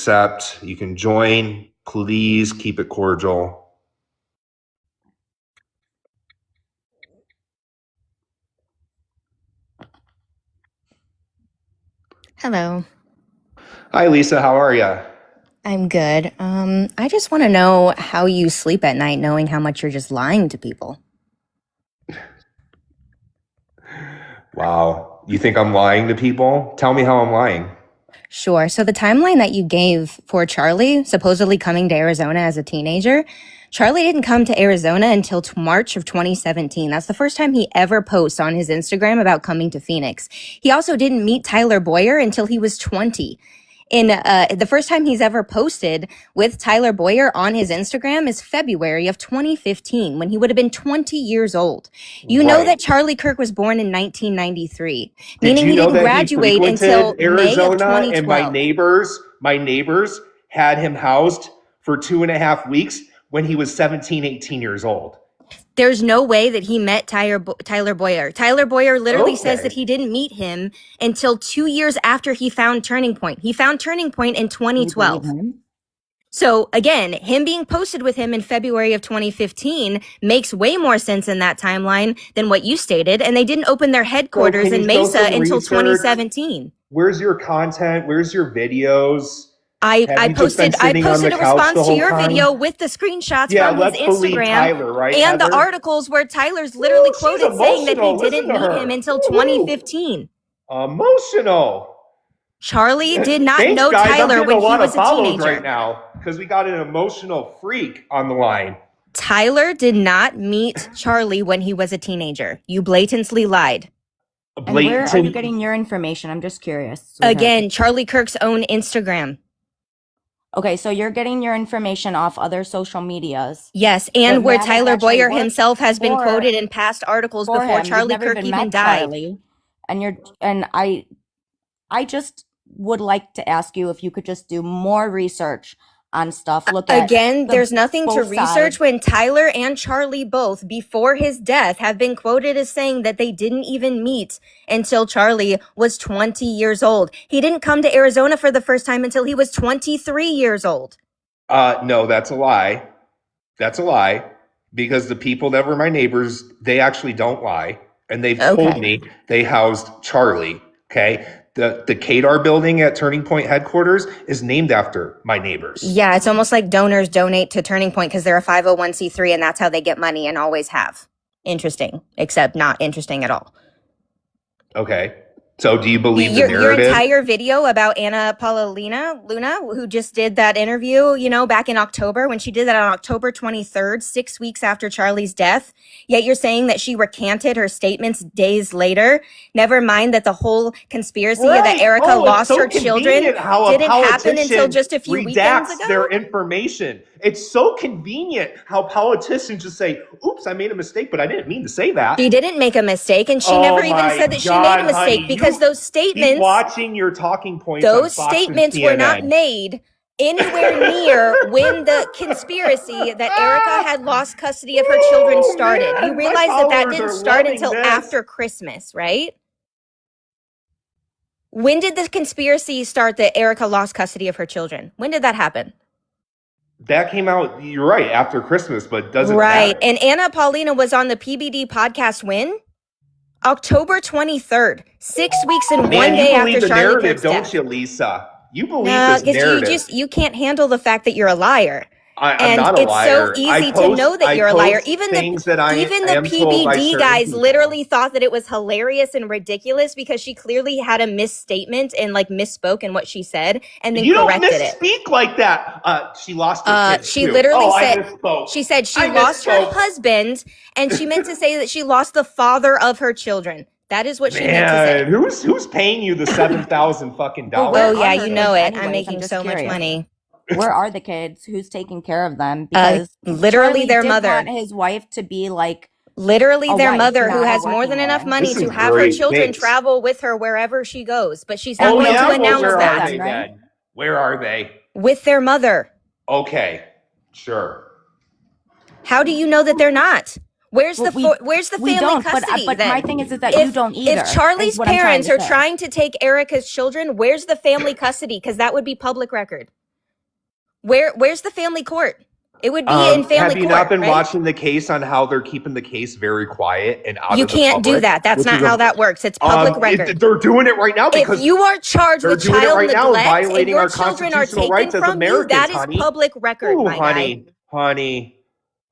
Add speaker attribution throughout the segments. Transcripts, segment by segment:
Speaker 1: accept. You can join. Please keep it cordial.
Speaker 2: Hello.
Speaker 1: Hi, Lisa. How are you?
Speaker 2: I'm good. I just want to know how you sleep at night knowing how much you're just lying to people.
Speaker 1: Wow. You think I'm lying to people? Tell me how I'm lying.
Speaker 2: Sure. So the timeline that you gave for Charlie supposedly coming to Arizona as a teenager, Charlie didn't come to Arizona until March of 2017. That's the first time he ever posts on his Instagram about coming to Phoenix. He also didn't meet Tyler Boyer until he was 20. The first time he's ever posted with Tyler Boyer on his Instagram is February of 2015, when he would have been 20 years old. You know that Charlie Kirk was born in 1993, meaning he didn't graduate until May of 2012.
Speaker 1: And my neighbors had him housed for 2.5 weeks when he was 17, 18 years old.
Speaker 2: There's no way that he met Tyler Boyer. Tyler Boyer literally says that he didn't meet him until 2 years after he found Turning Point. He found Turning Point in 2012. So again, him being posted with him in February of 2015 makes way more sense in that timeline than what you stated. And they didn't open their headquarters in Mesa until 2017.
Speaker 1: Where's your content? Where's your videos?
Speaker 2: I posted a response to your video with the screenshots from his Instagram
Speaker 1: Tyler, right,
Speaker 2: and the articles where Tyler's literally quoted saying that he didn't meet him until 2015.
Speaker 1: Emotional.
Speaker 2: Charlie did not know Tyler when he was a teenager.
Speaker 1: Right now, because we got an emotional freak on the line.
Speaker 2: Tyler did not meet Charlie when he was a teenager. You blatantly lied.
Speaker 3: And where are you getting your information? I'm just curious.
Speaker 2: Again, Charlie Kirk's own Instagram.
Speaker 3: Okay, so you're getting your information off other social medias.
Speaker 2: Yes, and where Tyler Boyer himself has been quoted in past articles before Charlie Kirk even died.
Speaker 3: Charlie, and I just would like to ask you if you could just do more research on stuff. Look at
Speaker 2: there's nothing to research when Tyler and Charlie both, before his death, have been quoted as saying that they didn't even meet until Charlie was 20 years old. He didn't come to Arizona for the first time until he was 23 years old.
Speaker 1: No, that's a lie. That's a lie, because the people that were my neighbors, they actually don't lie. And they've told me they housed Charlie. Okay. The Kadar building at Turning Point headquarters is named after my neighbors.
Speaker 2: Yeah, it's almost like donors donate to Turning Point because they're a 501c3 and that's how they get money and always have. Interesting, except not interesting at all.
Speaker 1: Okay. So do you believe the narrative?
Speaker 2: Your entire video about Anna Paulina Luna, who just did that interview, back in October, when she did that on October 23rd, 6 weeks after Charlie's death, yet you're saying that she recanted her statements days later. Never mind that the whole conspiracy that Erica lost her children didn't happen until just a few weekends ago.
Speaker 1: Their information. It's so convenient how politicians just say, oops, I made a mistake, but I didn't mean to say that.
Speaker 2: She didn't make a mistake, and she never even said that she made a mistake, because those statements...
Speaker 1: Keep watching your talking points.
Speaker 2: Those statements were not made anywhere near when the conspiracy that Erica had lost custody of her children started. You realize that didn't start until after Christmas, right? When did the conspiracy start that Erica lost custody of her children? When did that happen?
Speaker 1: That came out, you're right, after Christmas, but doesn't matter.
Speaker 2: And Anna Paulina was on the PBD podcast when? October 23rd, 6 weeks and 1 day after Charlie Kirk's death.
Speaker 1: Don't you, Lisa? You believe this narrative.
Speaker 2: You can't handle the fact that you're a liar.
Speaker 1: I'm not a liar.
Speaker 2: It's so easy to know that you're a liar. Even the PBD guys literally thought that it was hilarious and ridiculous because she clearly had a misstatement and misspoke in what she said and then corrected it.
Speaker 1: You don't misspeak like that. She lost her kids
Speaker 2: She
Speaker 1: too.
Speaker 2: literally said she lost her husband, and she meant to say that she lost the father of her children. That is what she meant to say.
Speaker 1: Who's paying you the $7,000 fucking dollars?
Speaker 2: Oh yeah, you know it. I'm making so much money.
Speaker 3: Where are the kids? Who's taking care of them? Because
Speaker 2: literally their mother.
Speaker 3: Want his wife to be like
Speaker 2: literally their mother, who has more than enough money to have her children travel with her wherever she goes, but she's not going to announce that.
Speaker 1: Where are they?
Speaker 2: With their mother.
Speaker 1: Okay, sure.
Speaker 2: How do you know that they're not? Where's the family custody?
Speaker 3: But my thing is that you don't either.
Speaker 2: If Charlie's parents are trying to take Erica's children, where's the family custody? Because that would be public record. Where's the family court? It would be in family court.
Speaker 1: Have you not been
Speaker 2: right?
Speaker 1: watching the case on how they're keeping the case very quiet and out
Speaker 2: You
Speaker 1: of the
Speaker 2: can't do
Speaker 1: public?
Speaker 2: that. That's not how that works. It's public record.
Speaker 1: They're doing it right now because
Speaker 2: if you are charged with child neglect
Speaker 1: violating
Speaker 2: and your
Speaker 1: our
Speaker 2: children are
Speaker 1: constitutional
Speaker 2: taken
Speaker 1: rights as
Speaker 2: from you,
Speaker 1: Americans,
Speaker 2: that is
Speaker 1: honey.
Speaker 2: public record,
Speaker 1: Ooh,
Speaker 2: my guy.
Speaker 1: honey.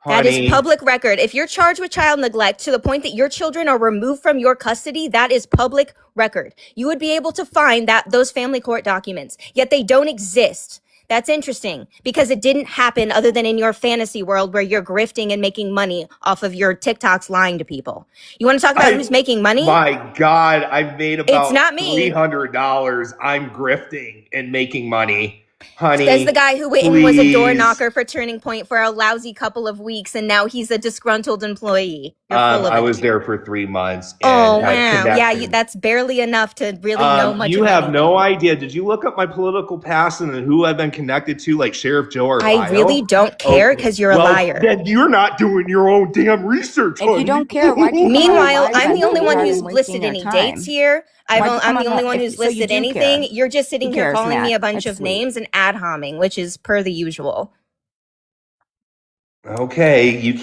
Speaker 2: That is public record. If you're charged with child neglect to the point that your children are removed from your custody, that is public record. You would be able to find those family court documents, yet they don't exist. That's interesting because it didn't happen other than in your fantasy world where you're grifting and making money off of your TikToks lying to people. You want to talk about who's making money?
Speaker 1: My God, I've made about
Speaker 2: it's not me.
Speaker 1: $300. I'm grifting and making money. Honey,
Speaker 2: says the guy who went and was a door knocker for Turning Point for a lousy couple of weeks, and now he's a disgruntled employee.
Speaker 1: I was there for 3 months.
Speaker 2: And wow. Yeah, that's barely enough to really know much.
Speaker 1: You have no idea. Did you look up my political past and who I've been connected to, like Sheriff Joe Arpaio?
Speaker 2: I really don't care because you're a liar.
Speaker 1: Then you're not doing your own damn research.
Speaker 3: If you don't care, why do you
Speaker 2: Meanwhile, I'm the only one who's listed any dates here. I'm the only one who's listed anything. You're just sitting here calling me a bunch of names and ad homming, which is per the usual.
Speaker 1: Okay, you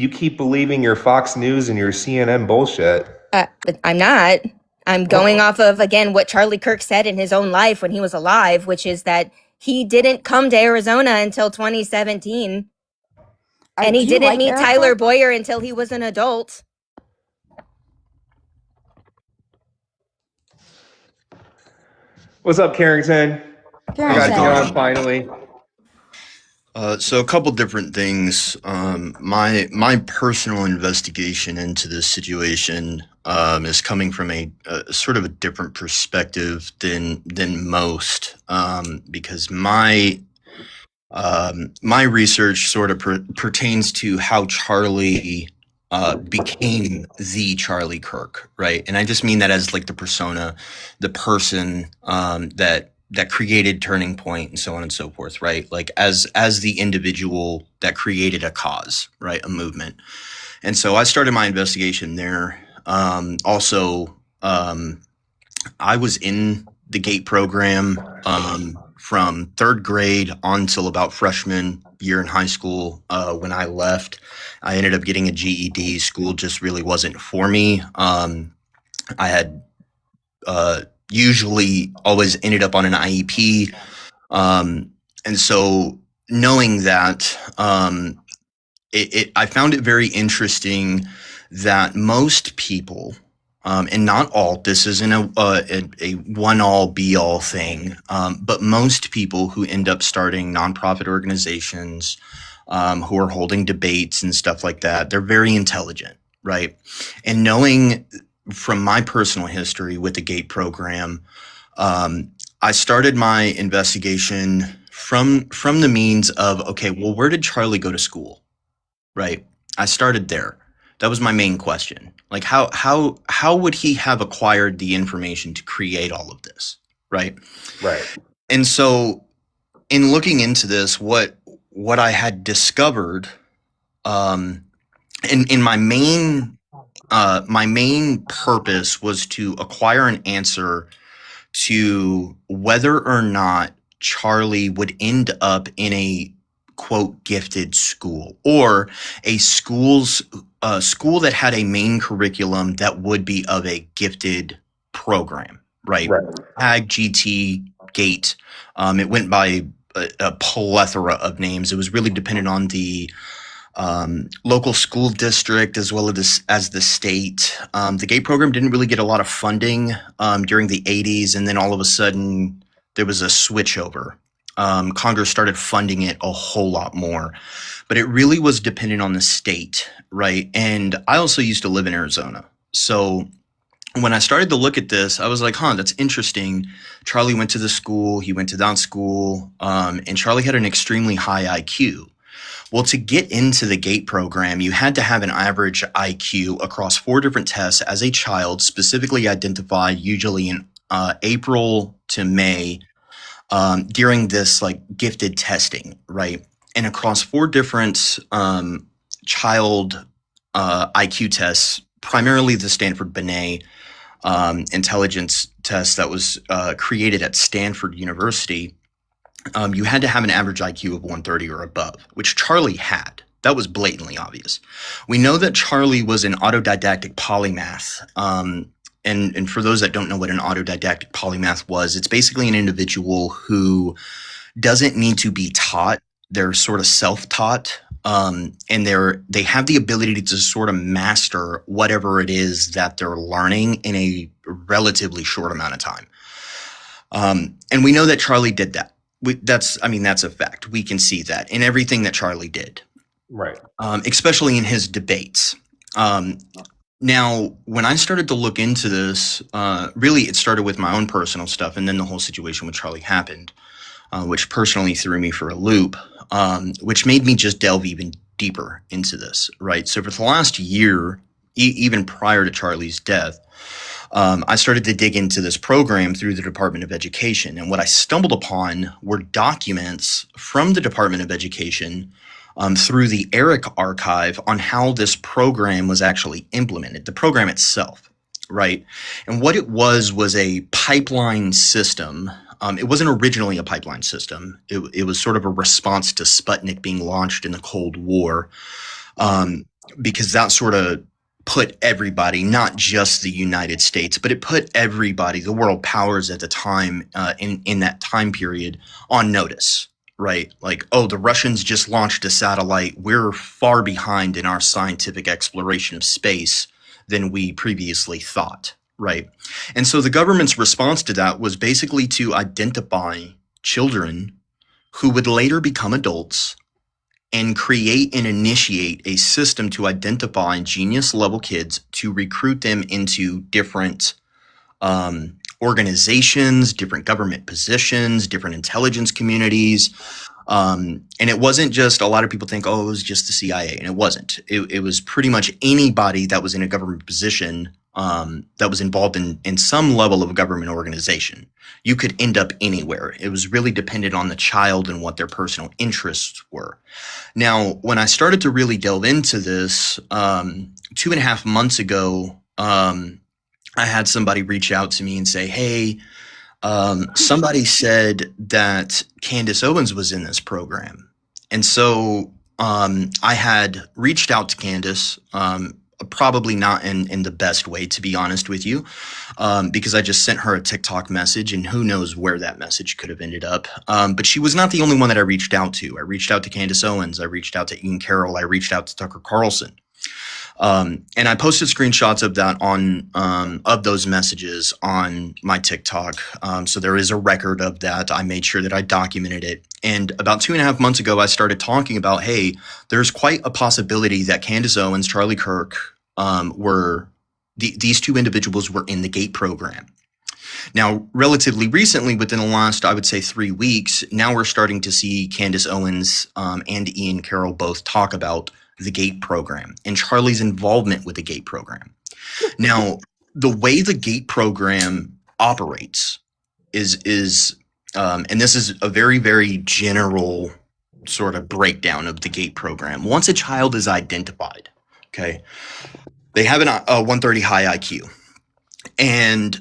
Speaker 1: keep believing your Fox News and your CNN bullshit.
Speaker 2: I'm not. I'm going off of, again, what Charlie Kirk said in his own life when he was alive, which is that he didn't come to Arizona until 2017. And he didn't meet Tyler Boyer until he was an adult.
Speaker 1: What's up, Carrington? I got you on finally.
Speaker 4: So a couple different things. My personal investigation into this situation is coming from a sort of a different perspective than most, because my research sort of pertains to how Charlie became the Charlie Kirk, right? And I just mean that as like the persona, the person that created Turning Point and so on and so forth, right? Like as the individual that created a cause, right? A movement. And so I started my investigation there. Also, I was in the GATE program from third grade on till about freshman year in high school. When I left, I ended up getting a GED. School just really wasn't for me. I had usually always ended up on an IEP. And so knowing that, I found it very interesting that most people, and not all, this isn't a one all be all thing, but most people who end up starting nonprofit organizations, who are holding debates and stuff like that, they're very intelligent, right? And knowing from my personal history with the GATE program, I started my investigation from the means of, okay, well, where did Charlie go to school, right? I started there. That was my main question. Like, how would he have acquired the information to create all of this, right?
Speaker 1: Right.
Speaker 4: And so, in looking into this, what I had discovered, in my main purpose was to acquire an answer to whether or not Charlie would end up in a quote gifted school, or a school that had a main curriculum that would be of a gifted program, right? Ag, GT, GATE. It went by a plethora of names. It was really dependent on the local school district as well as the state. The GATE program didn't really get a lot of funding during the 80s, and then all of a sudden there was a switchover. Congress started funding it a whole lot more, but it really was dependent on the state, right? And I also used to live in Arizona. So when I started to look at this, I was like, that's interesting. Charlie went to the school, he went to that school, and Charlie had an extremely high IQ. Well, to get into the GATE program, you had to have an average IQ across 4 different tests as a child, specifically identified usually in April to May, during this like gifted testing, right? And across 4 different child IQ tests, primarily the Stanford Binet intelligence test that was created at Stanford University, you had to have an average IQ of 130 or above, which Charlie had. That was blatantly obvious. We know that Charlie was an autodidactic polymath. And for those that don't know what an autodidactic polymath was, it's basically an individual who doesn't need to be taught. They're sort of self-taught. And they have the ability to sort of master whatever it is that they're learning in a relatively short amount of time. And we know that Charlie did that. That's a fact. We can see that in everything that Charlie did.
Speaker 1: Right.
Speaker 4: Especially in his debates. Now, when I started to look into this, really it started with my own personal stuff, and then the whole situation with Charlie happened, which personally threw me for a loop, which made me just delve even deeper into this, right? So for the last year, even prior to Charlie's death, I started to dig into this program through the Department of Education. And what I stumbled upon were documents from the Department of Education through the ERIC archive on how this program was actually implemented, the program itself, right? And what it was a pipeline system. It wasn't originally a pipeline system. It was sort of a response to Sputnik being launched in the Cold War, because that sort of put everybody, not just the United States, but it put everybody, the world powers at the time, in that time period, on notice, right? Like, oh, the Russians just launched a satellite. We're far behind in our scientific exploration of space than we previously thought, right? And so the government's response to that was basically to identify children who would later become adults and create and initiate a system to identify genius level kids to recruit them into different organizations, different government positions, different intelligence communities. And it wasn't just, a lot of people think, oh, it was just the CIA. And it wasn't. It was pretty much anybody that was in a government position that was involved in some level of a government organization. You could end up anywhere. It was really dependent on the child and what their personal interests were. Now, when I started to really delve into this, 2.5 months ago, I had somebody reach out to me and say, hey, somebody said that Candace Owens was in this program. And so I had reached out to Candace, probably not in the best way, to be honest with you, because I just sent her a TikTok message, and who knows where that message could have ended up. But she was not the only one that I reached out to. I reached out to Candace Owens. I reached out to Ian Carroll. I reached out to Tucker Carlson. And I posted screenshots of that of those messages on my TikTok. So there is a record of that. I made sure that I documented it. And about 2.5 months ago, I started talking about, hey, there's quite a possibility that Candace Owens, Charlie Kirk, these two individuals were in the GATE program. Now, relatively recently, within the last, I would say 3 weeks, now we're starting to see Candace Owens and Ian Carroll both talk about the GATE program and Charlie's involvement with the GATE program. Now, the way the GATE program operates is and this is a very, very general sort of breakdown of the GATE program. Once a child is identified, okay, they have a 130 high IQ. And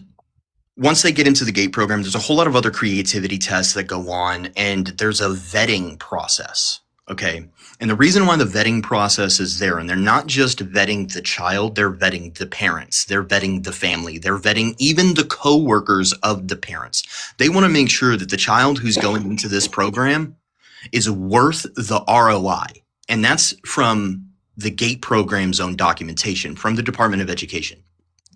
Speaker 4: once they get into the GATE program, there's a whole lot of other creativity tests that go on, and there's a vetting process, okay? And the reason why the vetting process is there, and they're not just vetting the child, they're vetting the parents, they're vetting the family, they're vetting even the co-workers of the parents. They want to make sure that the child who's going into this program is worth the ROI. And that's from the GATE program's own documentation from the Department of Education.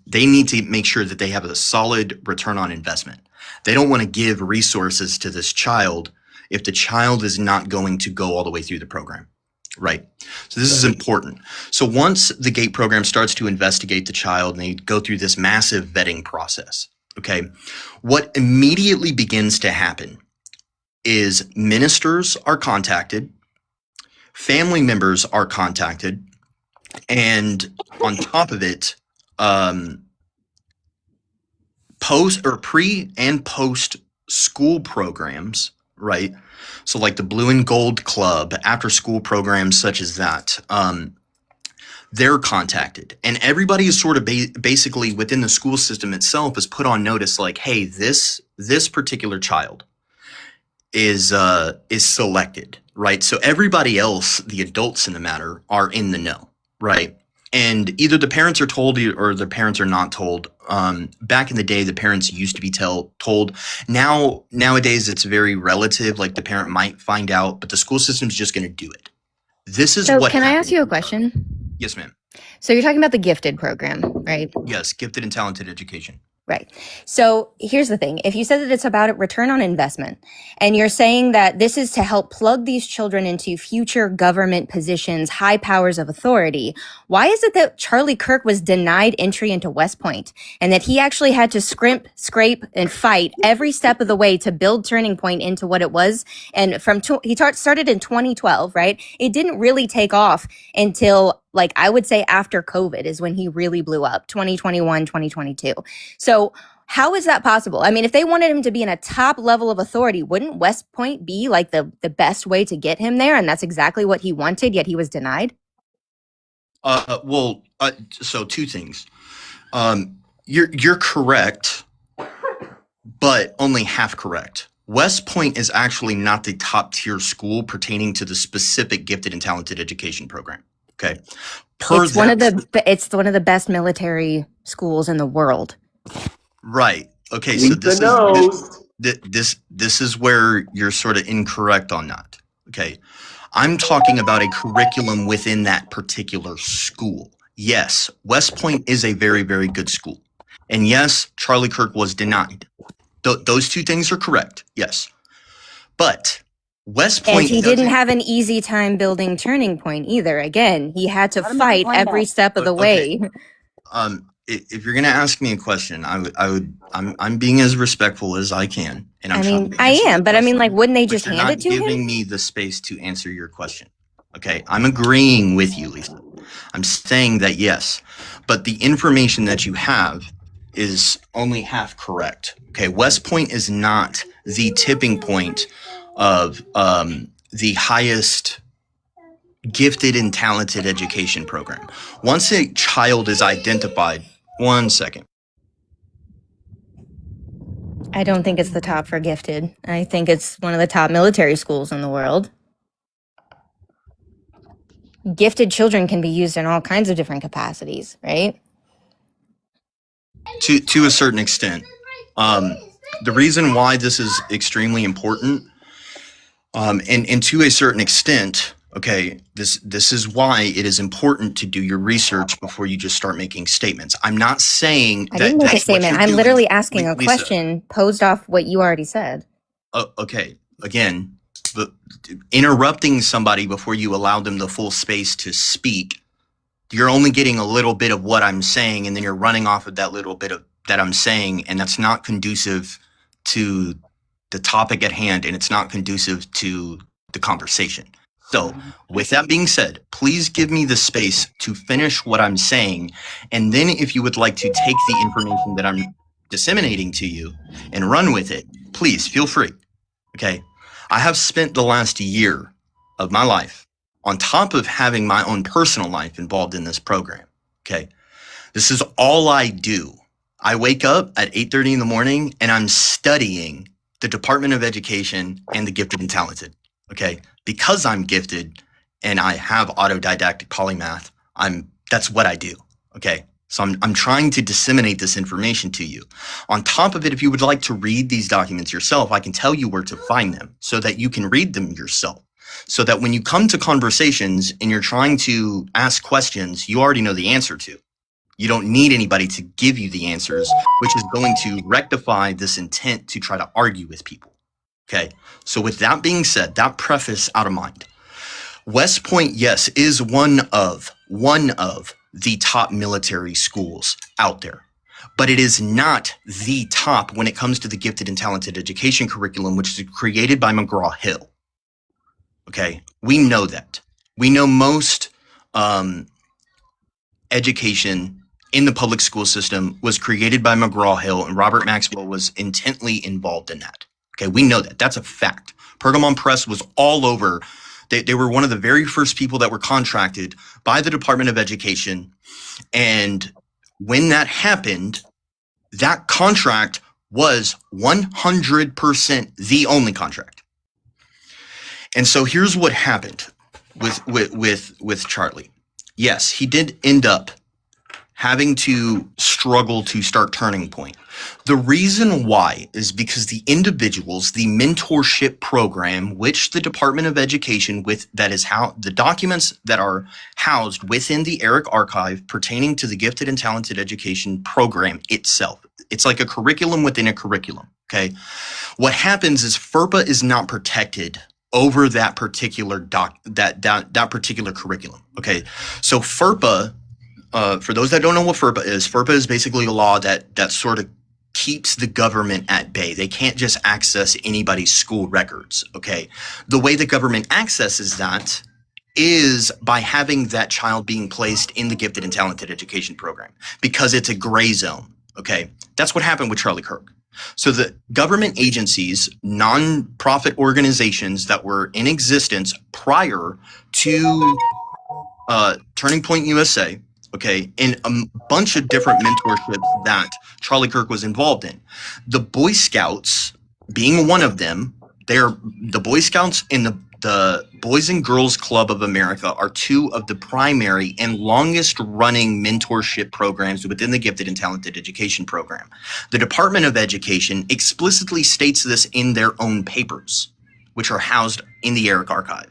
Speaker 4: They need to make sure that they have a solid return on investment. They don't want to give resources to this child if the child is not going to go all the way through the program, right? So this is important. So once the GATE program starts to investigate the child and they go through this massive vetting process, okay, what immediately begins to happen is ministers are contacted, family members are contacted, and on top of it, pre and post school programs, right? So like the Blue and Gold Club, after school programs such as that, they're contacted, and everybody is sort of basically within the school system itself is put on notice like, hey, this particular child is selected, right? So everybody else, the adults in the matter, are in the know, right? And either the parents are told or the parents are not told. Back in the day, the parents used to be told. Nowadays, it's very relative. Like the parent might find out, but the school system's just going to do it. This is
Speaker 2: So
Speaker 4: what
Speaker 2: can I ask
Speaker 4: happened.
Speaker 2: you a question?
Speaker 4: Yes, ma'am.
Speaker 2: So you're talking about the gifted program, right?
Speaker 4: Yes, gifted and talented education.
Speaker 2: Right. So here's the thing. If you said that it's about a return on investment, and you're saying that this is to help plug these children into future government positions, high powers of authority, why is it that Charlie Kirk was denied entry into West Point and that he actually had to scrape, and fight every step of the way to build Turning Point into what it was? And he started in 2012, right? It didn't really take off until, like, I would say after COVID is when he really blew up, 2021, 2022. So how is that possible? I mean, if they wanted him to be in a top level of authority, wouldn't West Point be like the best way to get him there? And that's exactly what he wanted, yet he was denied?
Speaker 4: So two things. You're correct, but only half correct. West Point is actually not the top tier school pertaining to the specific gifted and talented education program. Okay.
Speaker 2: It's one of the best military schools in the world.
Speaker 4: Right. Okay.
Speaker 1: So
Speaker 4: this is where you're sort of incorrect on that. Okay. I'm talking about a curriculum within that particular school. Yes, West Point is a very, very good school. And yes, Charlie Kirk was denied. Those two things are correct. Yes. But West Point...
Speaker 2: And he didn't have an easy time building Turning Point either. Again, he had to fight every step of the way.
Speaker 4: If you're going to ask me a question, I'm being as respectful as I can. And
Speaker 2: I am, but I mean, like, wouldn't they just hand it to him?
Speaker 4: You're not giving me the space to answer your question. Okay, I'm agreeing with you, Lisa. I'm saying that yes, but the information that you have is only half correct. Okay, West Point is not the tipping point of the highest gifted and talented education program. Once a child is identified, one second.
Speaker 2: I don't think it's the top for gifted. I think it's one of the top military schools in the world. Gifted children can be used in all kinds of different capacities, right?
Speaker 4: To a certain extent. The reason why this is extremely important, and to a certain extent, okay, this is why it is important to do your research before you just start making statements. I'm not saying
Speaker 2: I didn't make a statement. I'm literally asking a question posed off what you already said.
Speaker 4: Okay, again, interrupting somebody before you allow them the full space to speak, you're only getting a little bit of what I'm saying, and then you're running off of that little bit of that I'm saying, and that's not conducive to the topic at hand, and it's not conducive to the conversation. So with that being said, please give me the space to finish what I'm saying. And then if you would like to take the information that I'm disseminating to you and run with it, please feel free. Okay. I have spent the last year of my life on top of having my own personal life involved in this program. Okay. This is all I do. I wake up at 8:30 in the morning and I'm studying the Department of Education and the gifted and talented. Okay. Because I'm gifted and I have autodidactic polymath, that's what I do. Okay. So I'm trying to disseminate this information to you. On top of it, if you would like to read these documents yourself, I can tell you where to find them so that you can read them yourself. So that when you come to conversations and you're trying to ask questions, you already know the answer to. You don't need anybody to give you the answers, which is going to rectify this intent to try to argue with people. Okay. So with that being said, that preface out of mind, West Point, yes, is one of the top military schools out there, but it is not the top when it comes to the gifted and talented education curriculum, which is created by McGraw-Hill. Okay. We know that. We know most education in the public school system was created by McGraw-Hill, and Robert Maxwell was intently involved in that. Okay, we know that. That's a fact. Pergamon Press was all over. They were one of the very first people that were contracted by the Department of Education. And when that happened, that contract was 100% the only contract. And so here's what happened with Charlie. Yes, he did end up having to struggle to start Turning Point. The reason why is because the individuals, the mentorship program, which the Department of Education the documents that are housed within the ERIC archive pertaining to the Gifted and Talented Education program itself. It's like a curriculum within a curriculum. Okay. What happens is FERPA is not protected over that particular that particular curriculum. Okay. So FERPA, for those that don't know what FERPA is basically a law that sort of keeps the government at bay. They can't just access anybody's school records, okay? The way the government accesses that is by having that child being placed in the Gifted and Talented Education program because it's a gray zone, okay? That's what happened with Charlie Kirk. So the government agencies, non-profit organizations that were in existence prior to Turning Point USA, okay, and a bunch of different mentorships that Charlie Kirk was involved in. The Boy Scouts being one of them, the Boy Scouts and the Boys and Girls Club of America are two of the primary and longest running mentorship programs within the Gifted and Talented Education program. The Department of Education explicitly states this in their own papers, which are housed in the ERIC archive.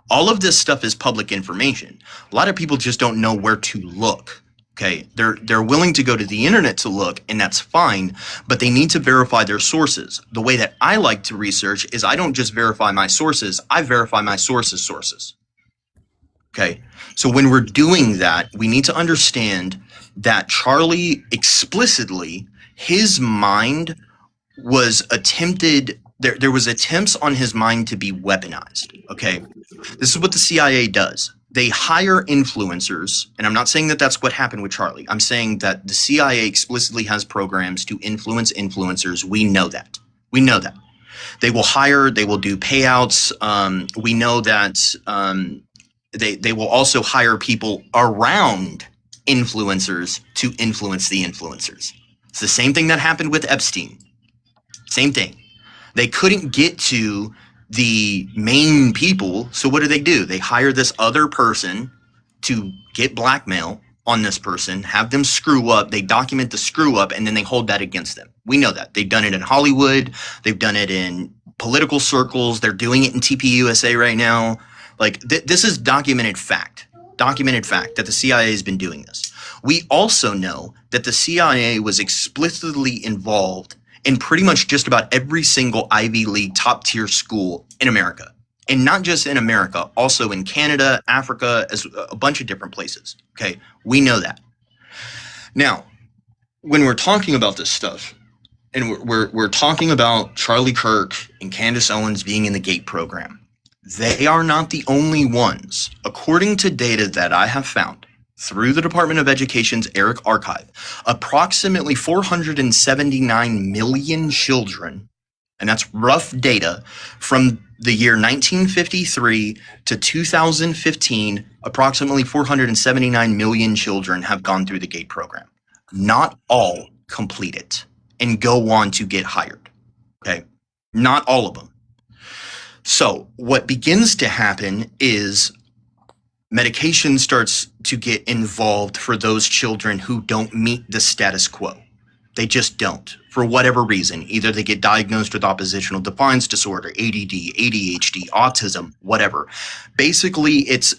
Speaker 4: All of this stuff is public information. A lot of people just don't know where to look. Okay, they're willing to go to the internet to look, and that's fine, but they need to verify their sources. The way that I like to research is I don't just verify my sources, I verify my sources' sources. Okay, so when we're doing that, we need to understand that Charlie explicitly, his mind was attempted, there was attempts on his mind to be weaponized, okay? This is what the CIA does. They hire influencers, and I'm not saying that that's what happened with Charlie. I'm saying that the CIA explicitly has programs to influence influencers. We know that. We know that. They will hire, they will do payouts. We know that they will also hire people around influencers to influence the influencers. It's the same thing that happened with Epstein. Same thing. They couldn't get to the main people, so what do? They hire this other person to get blackmail on this person, have them screw up, they document the screw up, and then they hold that against them. We know that. They've done it in Hollywood, they've done it in political circles, they're doing it in TPUSA right now. Like, this is documented fact that the CIA has been doing this. We also know that the CIA was explicitly involved in pretty much just about every single Ivy League top tier school in America. And not just in America, also in Canada, Africa, as a bunch of different places. Okay, we know that. Now, when we're talking about this stuff, and we're talking about Charlie Kirk and Candace Owens being in the GATE program, they are not the only ones. According to data that I have found through the Department of Education's ERIC archive, approximately 479 million children, and that's rough data, from the year 1953 to 2015, approximately 479 million children have gone through the GATE program. Not all complete it and go on to get hired, okay? Not all of them. So what begins to happen is medication starts to get involved for those children who don't meet the status quo. They just don't, for whatever reason. Either they get diagnosed with oppositional defiance disorder, ADD, ADHD, autism, whatever. Basically, it's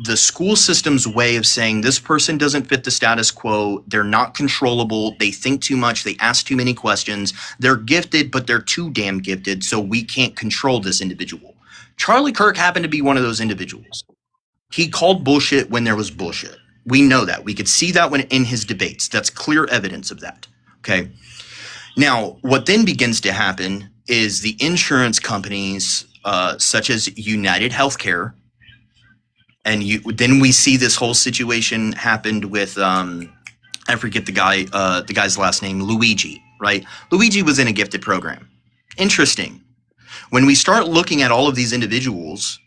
Speaker 4: the school system's way of saying this person doesn't fit the status quo, they're not controllable, they think too much, they ask too many questions, they're gifted, but they're too damn gifted, so we can't control this individual. Charlie Kirk happened to be one of those individuals. He called bullshit when there was bullshit. We know that. We could see that when in his debates. That's clear evidence of that. Okay. Now, what then begins to happen is the insurance companies, such as United Healthcare, and then we see this whole situation happened with I forget the guy's last name, Luigi, right? Luigi was in a gifted program. Interesting. When we start looking at all of these individuals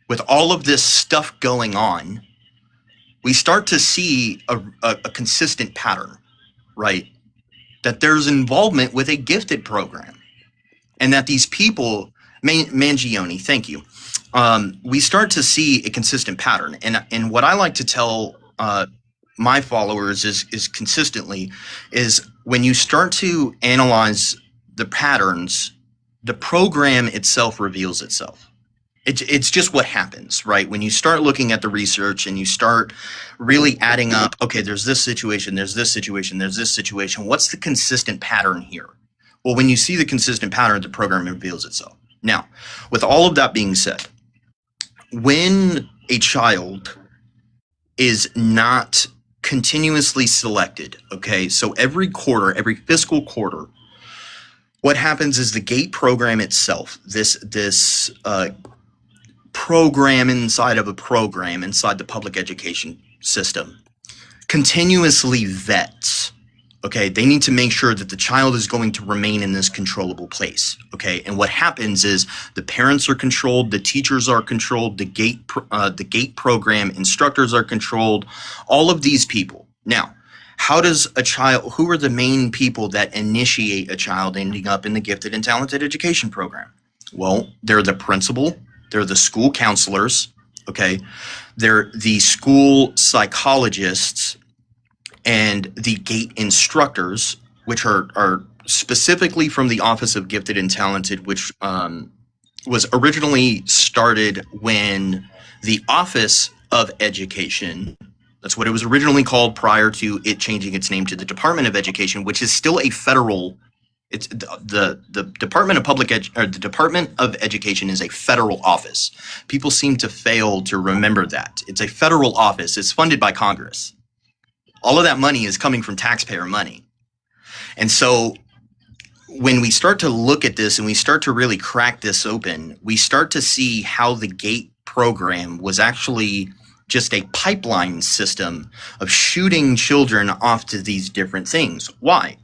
Speaker 4: with all of this stuff going on, we start to see a consistent pattern, right? That there's involvement with a gifted program, and that these people, Mangione, thank you. we start to see a consistent pattern. And what I like to tell my followers is consistently is when you start to analyze the patterns, the program itself reveals itself. It's just what happens, right? When you start looking at the research and you start really adding up, okay, there's this situation, there's this situation, there's this situation. What's the consistent pattern here? Well, when you see the consistent pattern, the program reveals itself. Now, with all of that being said, when a child is not continuously selected, okay, so every quarter, every fiscal quarter, what happens is the GATE program itself, this program inside of a program inside the public education system, continuously vets. Okay, they need to make sure that the child is going to remain in this controllable place. Okay, and what happens is the parents are controlled, the teachers are controlled, the GATE program instructors are controlled, all of these people. Now, how does a child, who are the main people that initiate a child ending up in the gifted and talented education program? Well, they're the principal, they're the school counselors, okay, they're the school psychologists, and the GATE instructors, which are specifically from the Office of Gifted and Talented, which was originally started when the Office of Education, that's what it was originally called prior to it changing its name to the Department of Education, which is still a federal, it's the Department of the Department of Education is a federal office. People seem to fail to remember that. It's a federal office. It's funded by Congress. All of that money is coming from taxpayer money. And so when we start to look at this and we start to really crack this open, we start to see how the GATE program was actually just a pipeline system of shooting children off to these different things. Why?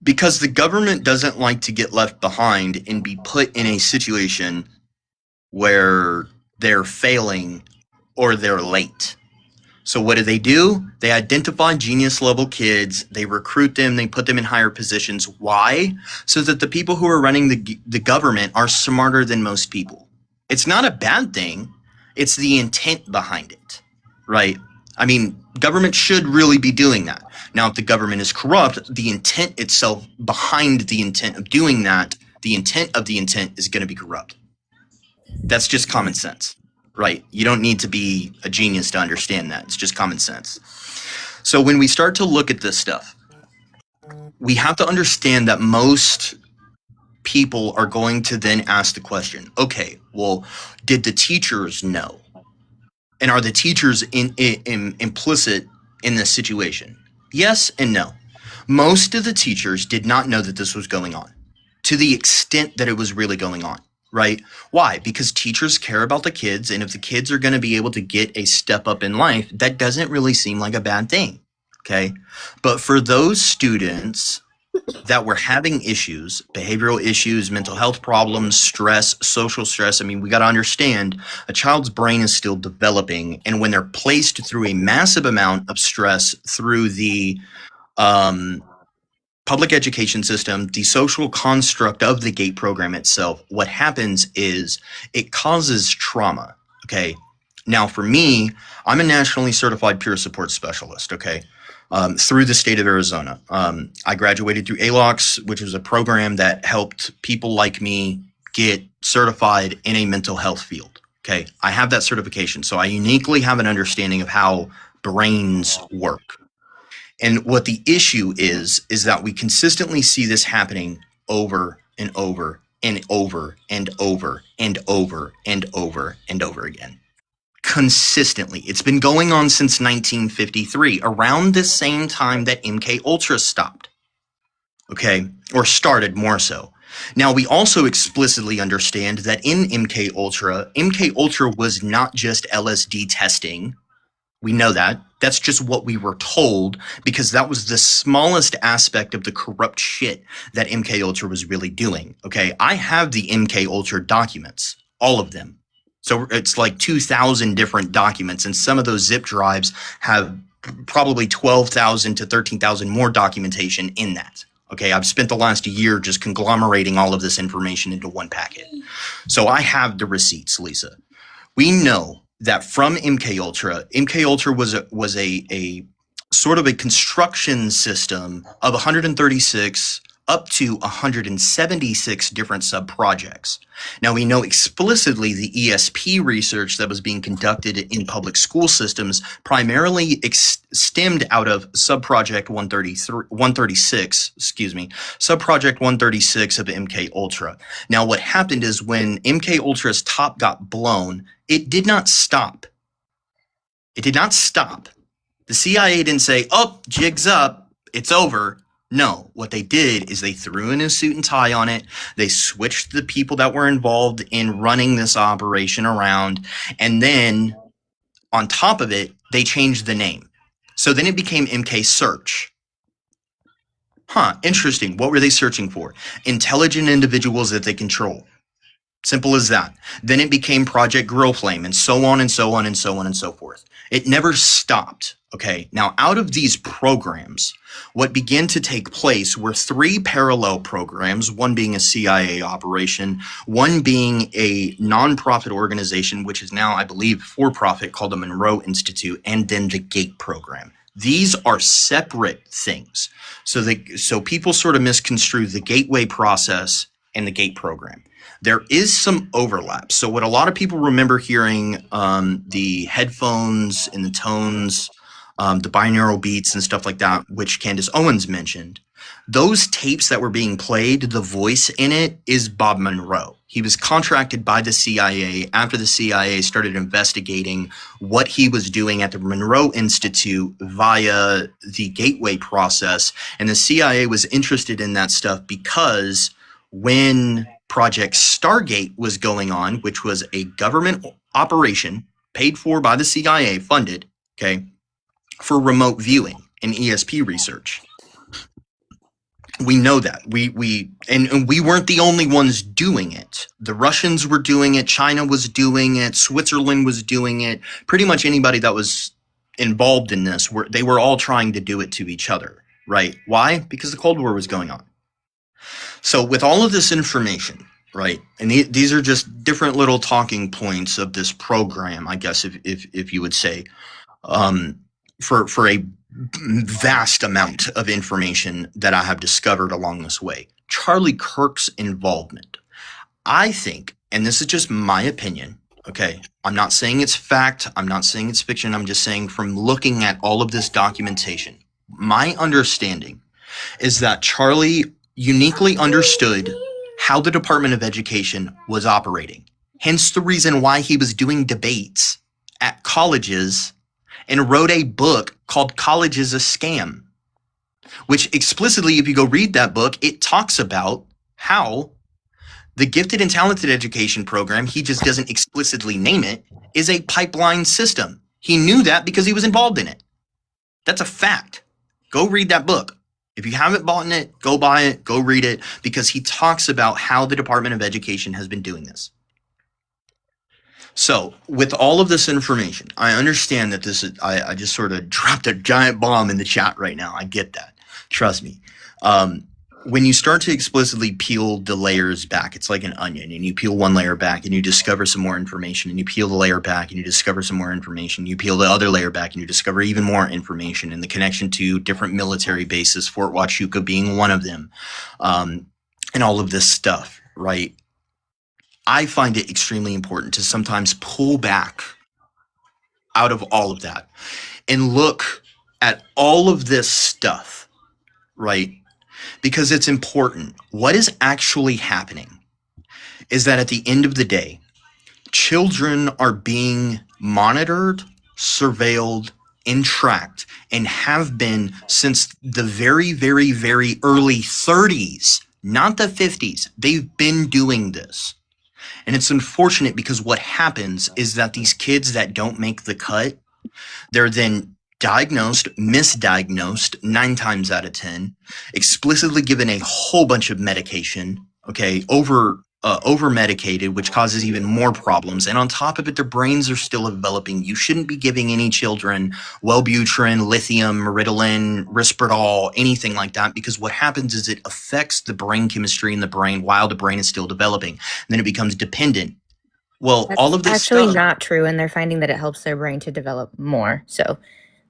Speaker 4: Because the government doesn't like to get left behind and be put in a situation where they're failing or they're late. So what do? They identify genius level kids, they recruit them, they put them in higher positions. Why? So that the people who are running the government are smarter than most people. It's not a bad thing. It's the intent behind it, right? I mean, government should really be doing that. Now, if the government is corrupt, the intent itself behind the intent of doing that, the intent of the intent is going to be corrupt. That's just common sense. Right. You don't need to be a genius to understand that. It's just common sense. So when we start to look at this stuff, we have to understand that most people are going to then ask the question, okay, well, did the teachers know? And are the teachers implicit in this situation? Yes and no. Most of the teachers did not know that this was going on to the extent that it was really going on. Right? Why? Because teachers care about the kids, and if the kids are going to be able to get a step up in life, that doesn't really seem like a bad thing. Okay? But for those students that were having issues, behavioral issues, mental health problems, stress, social stress, I mean, we got to understand a child's brain is still developing, and when they're placed through a massive amount of stress through the public education system, the social construct of the GATE program itself, what happens is it causes trauma, okay? Now, for me, I'm a nationally certified peer support specialist, okay, through the state of Arizona. I graduated through ALOCS, which was a program that helped people like me get certified in a mental health field, okay? I have that certification, so I uniquely have an understanding of how brains work. And what the issue is that we consistently see this happening over and over and over and over and over and over and over again. Consistently. It's been going on since 1953, around the same time that MKUltra stopped. Okay? Or started more so. Now, we also explicitly understand that in MKUltra was not just LSD testing. We know that. That's just what we were told, because that was the smallest aspect of the corrupt shit that MKUltra was really doing. Okay, I have the MKUltra documents, all of them. So it's like 2,000 different documents, and some of those zip drives have probably 12,000 to 13,000 more documentation in that. Okay, I've spent the last year just conglomerating all of this information into one packet. So I have the receipts, Lisa. We know that from MKUltra was a sort of a construction system of 136 up to 176 different sub-projects. Now, we know explicitly the ESP research that was being conducted in public school systems primarily stemmed out of sub-project 136, sub-project 136 of MKUltra. Now, what happened is when MKUltra's top got blown, it did not stop. It did not stop. The CIA didn't say, oh, jig's up, it's over. No, what they did is they threw in a suit and tie on it. They switched the people that were involved in running this operation around. And then on top of it, they changed the name. So then it became MK Search. Interesting. What were they searching for? Intelligent individuals that they control. Simple as that. Then it became Project Grill Flame, and so on and so on and so on and so forth. It never stopped. Okay. Now, out of these programs, what began to take place were 3 parallel programs, one being a CIA operation, one being a nonprofit organization, which is now, I believe, for-profit, called the Monroe Institute, and then the GATE program. These are separate things. So people sort of misconstrue the gateway process and the GATE program. There is some overlap. So what a lot of people remember hearing, the headphones and the tones, the binaural beats and stuff like that, which Candace Owens mentioned, those tapes that were being played, the voice in it is Bob Monroe. He was contracted by the CIA after the CIA started investigating what he was doing at the Monroe Institute via the gateway process. And the CIA was interested in that stuff because when Project Stargate was going on, which was a government operation paid for by the CIA, funded, okay, for remote viewing and ESP research. We know that. We weren't the only ones doing it. The Russians were doing it, China was doing it, Switzerland was doing it. Pretty much anybody that was involved in this, they were all trying to do it to each other, right? Why? Because the Cold War was going on. So with all of this information, right, and these are just different little talking points of this program, I guess, if you would say, for a vast amount of information that I have discovered along this way. Charlie Kirk's involvement, I think, and this is just my opinion, okay, I'm not saying it's fact, I'm not saying it's fiction, I'm just saying from looking at all of this documentation, my understanding is that Charlie uniquely understood how the Department of Education was operating. Hence the reason why he was doing debates at colleges and wrote a book called College is a Scam, which explicitly, if you go read that book, it talks about how the gifted and talented education program, he just doesn't explicitly name it, is a pipeline system. He knew that because he was involved in it. That's a fact. Go read that book. If you haven't bought it, go buy it, go read it, because he talks about how the Department of Education has been doing this. So with all of this information, I understand that this is, I just sort of dropped a giant bomb in the chat right now. I get that. Trust me. When you start to explicitly peel the layers back, it's like an onion, and you peel one layer back and you discover some more information, and you peel the layer back and you discover some more information. You peel the other layer back and you discover even more information, and the connection to different military bases, Fort Huachuca being one of them, and all of this stuff, right? I find it extremely important to sometimes pull back out of all of that and look at all of this stuff, right? Because it's important. What is actually happening is that at the end of the day, children are being monitored, surveilled, and tracked, and have been since the very, very, very early 30s, not the 50s. They've been doing this. And it's unfortunate because what happens is that these kids that don't make the cut, they're then diagnosed, misdiagnosed 9 times out of 10, explicitly given a whole bunch of medication, okay, over over-medicated, which causes even more problems. And on top of it, their brains are still developing. You shouldn't be giving any children Wellbutrin, lithium, Ritalin, Risperdal, anything like that, because what happens is it affects the brain chemistry in the brain while the brain is still developing. And then it becomes dependent. Well,
Speaker 2: That's
Speaker 4: all of this
Speaker 2: actually
Speaker 4: stuff,
Speaker 2: not true, and they're finding that it helps their brain to develop more. So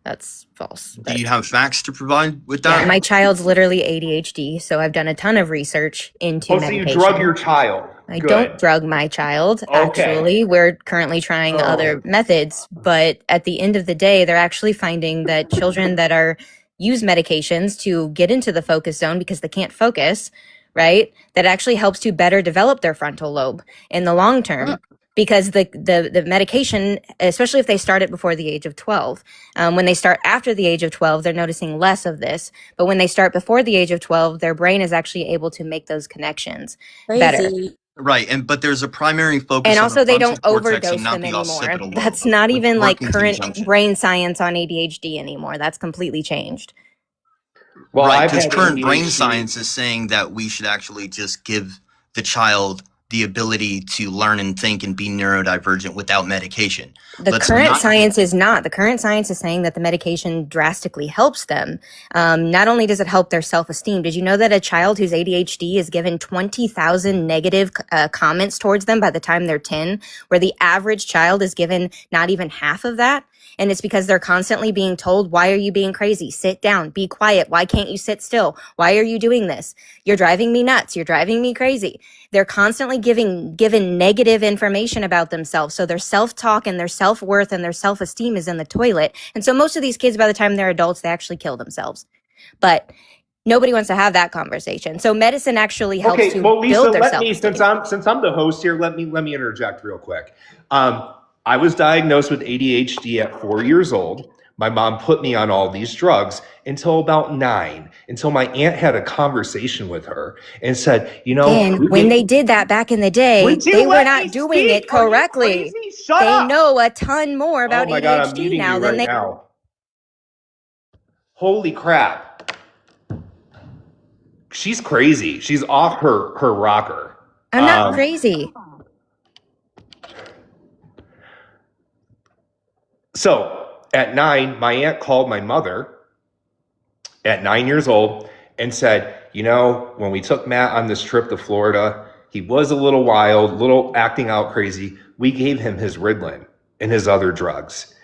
Speaker 2: that's false.
Speaker 4: do you have facts to provide with that?
Speaker 2: Yeah, my child's literally ADHD, so I've done a ton of research into medication.
Speaker 1: So you drug your child.
Speaker 2: I don't drug my child, actually. We're currently trying other methods, but at the end of the day, they're actually finding that children that use medications to get into the focus zone because they can't focus, right? That actually helps to better develop their frontal lobe in the long term. Because the medication, especially if they start it before the age of 12, when they start after the age of 12, they're noticing less of this. But when they start before the age of 12, their brain is actually able to make those connections better.
Speaker 4: Right, but there's a primary focus
Speaker 2: and
Speaker 4: on
Speaker 2: also
Speaker 4: the
Speaker 2: they don't
Speaker 4: frontal cortex
Speaker 2: overdose
Speaker 4: and not
Speaker 2: them
Speaker 4: the
Speaker 2: anymore.
Speaker 4: occipital lobe
Speaker 2: That's
Speaker 4: of
Speaker 2: not even like
Speaker 4: working
Speaker 2: current
Speaker 4: conjunction.
Speaker 2: brain science on ADHD anymore. That's completely changed.
Speaker 1: Well,
Speaker 4: right,
Speaker 1: I've
Speaker 4: because
Speaker 1: had
Speaker 4: current brain
Speaker 1: ADHD.
Speaker 4: science is saying that we should actually just give the child the ability to learn and think and be neurodivergent without medication.
Speaker 2: The current science is not. The current science is saying that the medication drastically helps them. Not only does it help their self-esteem, did you know that a child who's ADHD is given 20,000 negative comments towards them by the time they're 10, where the average child is given not even half of that? And it's because they're constantly being told, why are you being crazy? Sit down, be quiet. Why can't you sit still? Why are you doing this? You're driving me nuts. You're driving me crazy. They're constantly given negative information about themselves. So their self-talk and their self-worth and their self-esteem is in the toilet. And so most of these kids, by the time they're adults, they actually kill themselves. But nobody wants to have that conversation. So medicine actually helps to build their self-esteem.
Speaker 1: Since I'm the host here, let me interject real quick. I was diagnosed with ADHD at 4 years old. My mom put me on all these drugs until about 9, until my aunt had a conversation with her and said, you know,
Speaker 2: and when they did that back in the day, they were not doing it correctly. They know a ton more about ADHD now than they.
Speaker 1: Holy crap. She's crazy. She's off her rocker.
Speaker 2: I'm not crazy.
Speaker 1: So at 9, my aunt called my mother at 9 years old and said, you know, when we took Matt on this trip to Florida, he was a little wild, little acting out crazy. We gave him his Ritalin and his other drugs.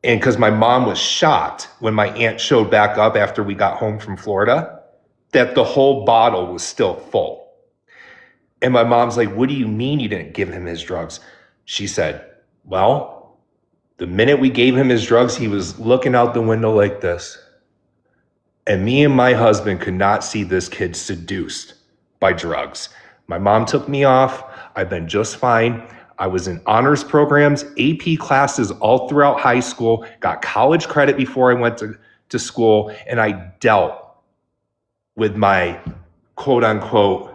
Speaker 1: And because my mom was shocked when my aunt showed back up after we got home from Florida, that the whole bottle was still full. And my mom's like, what do you mean you didn't give him his drugs? She said, well, the minute we gave him his drugs, he was looking out the window like this. And me and my husband could not see this kid seduced by drugs. My mom took me off. I've been just fine. I was in honors programs, AP classes all throughout high school, got college credit before I went to school, and I dealt with my quote unquote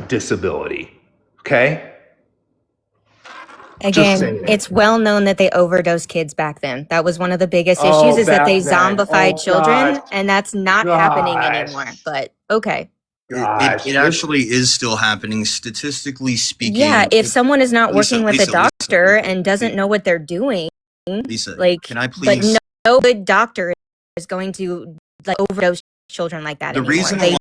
Speaker 1: disability. Okay?
Speaker 2: Again, it's well known that they overdosed kids back then. That was one of the biggest issues, is that they zombified children, and that's not happening anymore. But okay.
Speaker 4: It actually is still happening, statistically speaking.
Speaker 2: Yeah, if someone is not working with a doctor and doesn't know what they're doing,
Speaker 4: Lisa,
Speaker 2: like,
Speaker 4: can I please?
Speaker 2: But no good doctor is going to like overdose children like that anymore.
Speaker 4: Reason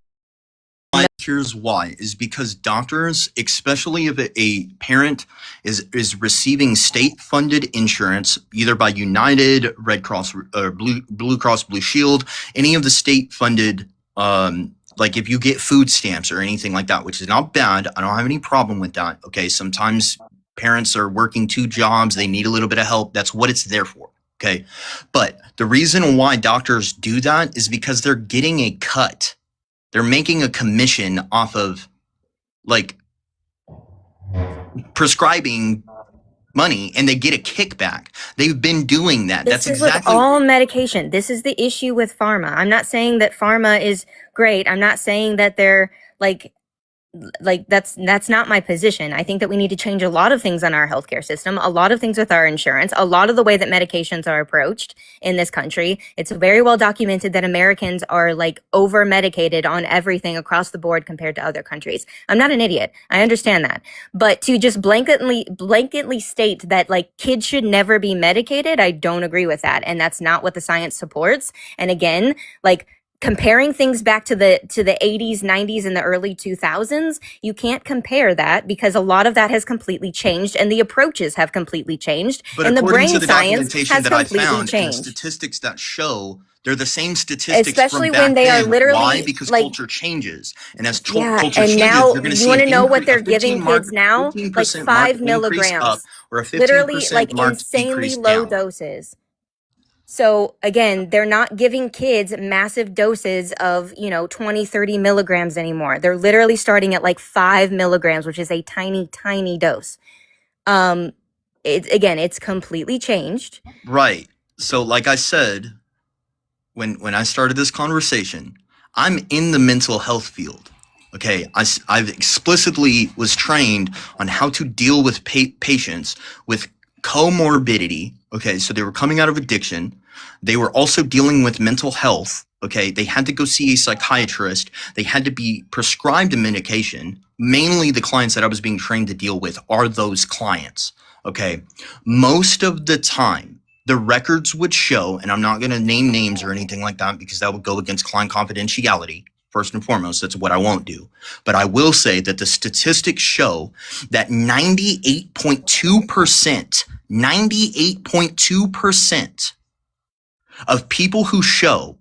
Speaker 4: here's why is because doctors, especially if a parent is receiving state-funded insurance, either by United, Red Cross, Blue Cross Blue Shield, any of the state-funded, like if you get food stamps or anything like that, which is not bad. I don't have any problem with that. Okay, sometimes parents are working 2 jobs, they need a little bit of help. That's what it's there for. Okay, but the reason why doctors do that is because they're getting a cut. They're making a commission off of like prescribing money, and they get a kickback. They've been doing that.
Speaker 2: That's exactly with all medication. This is the issue with pharma. I'm not saying that pharma is great. I'm not saying that they're like like that's not my position. I think that we need to change a lot of things on our healthcare system, a lot of things with our insurance, a lot of the way that medications are approached in this country. It's very well documented that Americans are like over medicated on everything across the board compared to other countries. I'm not an idiot. I understand that. But to just blanketly state that like kids should never be medicated, I don't agree with that. And that's not what the science supports. And again, like comparing things back to the 80s, 90s, and the early 2000s, you can't compare that because a lot of that has completely changed and the approaches have completely changed.
Speaker 4: But
Speaker 2: and the
Speaker 4: according
Speaker 2: brain
Speaker 4: to the
Speaker 2: science
Speaker 4: documentation
Speaker 2: has
Speaker 4: that I
Speaker 2: completely
Speaker 4: found and the
Speaker 2: changed.
Speaker 4: statistics that show they're the same statistics
Speaker 2: Especially
Speaker 4: from back
Speaker 2: when they
Speaker 4: then.
Speaker 2: are literally
Speaker 4: Why? Because
Speaker 2: like,
Speaker 4: culture changes. And as
Speaker 2: yeah,
Speaker 4: culture
Speaker 2: and
Speaker 4: changes,
Speaker 2: now
Speaker 4: you're going to
Speaker 2: you
Speaker 4: see
Speaker 2: want
Speaker 4: an
Speaker 2: to know what
Speaker 4: increase,
Speaker 2: they're
Speaker 4: a
Speaker 2: giving kids now?
Speaker 4: 15%
Speaker 2: Like
Speaker 4: marked
Speaker 2: 5
Speaker 4: increase up
Speaker 2: milligrams,
Speaker 4: or a
Speaker 2: literally
Speaker 4: 15%
Speaker 2: like
Speaker 4: marked
Speaker 2: insanely
Speaker 4: decrease
Speaker 2: low
Speaker 4: down.
Speaker 2: doses. So again, they're not giving kids massive doses of, 20, 30 milligrams anymore. They're literally starting at like 5 milligrams, which is a tiny, tiny dose. It's completely changed.
Speaker 4: Right. So like I said, when I started this conversation, I'm in the mental health field. Okay, I've explicitly was trained on how to deal with patients with comorbidity. Okay, so they were coming out of addiction. They were also dealing with mental health. Okay, they had to go see a psychiatrist. They had to be prescribed a medication. Mainly the clients that I was being trained to deal with are those clients. Okay, most of the time, the records would show, and I'm not going to name names or anything like that because that would go against client confidentiality. First and foremost, that's what I won't do. But I will say that the statistics show that 98.2% of people who show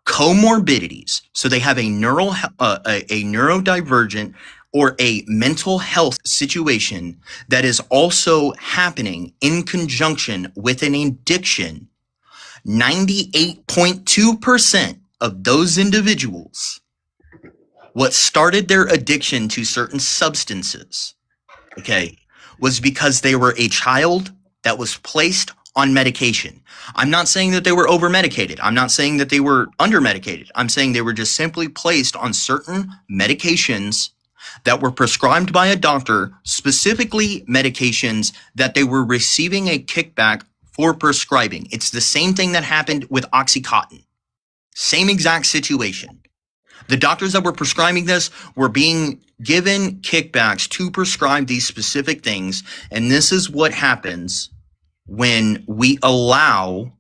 Speaker 4: comorbidities, so they have a neurodivergent or a mental health situation that is also happening in conjunction with an addiction, 98.2% of those individuals, what started their addiction to certain substances, okay, was because they were a child that was placed on medication. I'm not saying that they were over medicated. I'm not saying that they were under medicated. I'm saying they were just simply placed on certain medications that were prescribed by a doctor, specifically medications that they were receiving a kickback for prescribing. It's the same thing that happened with Oxycontin. Same exact situation. The doctors that were prescribing this were being given kickbacks to prescribe these specific things. And this is what happens when we allow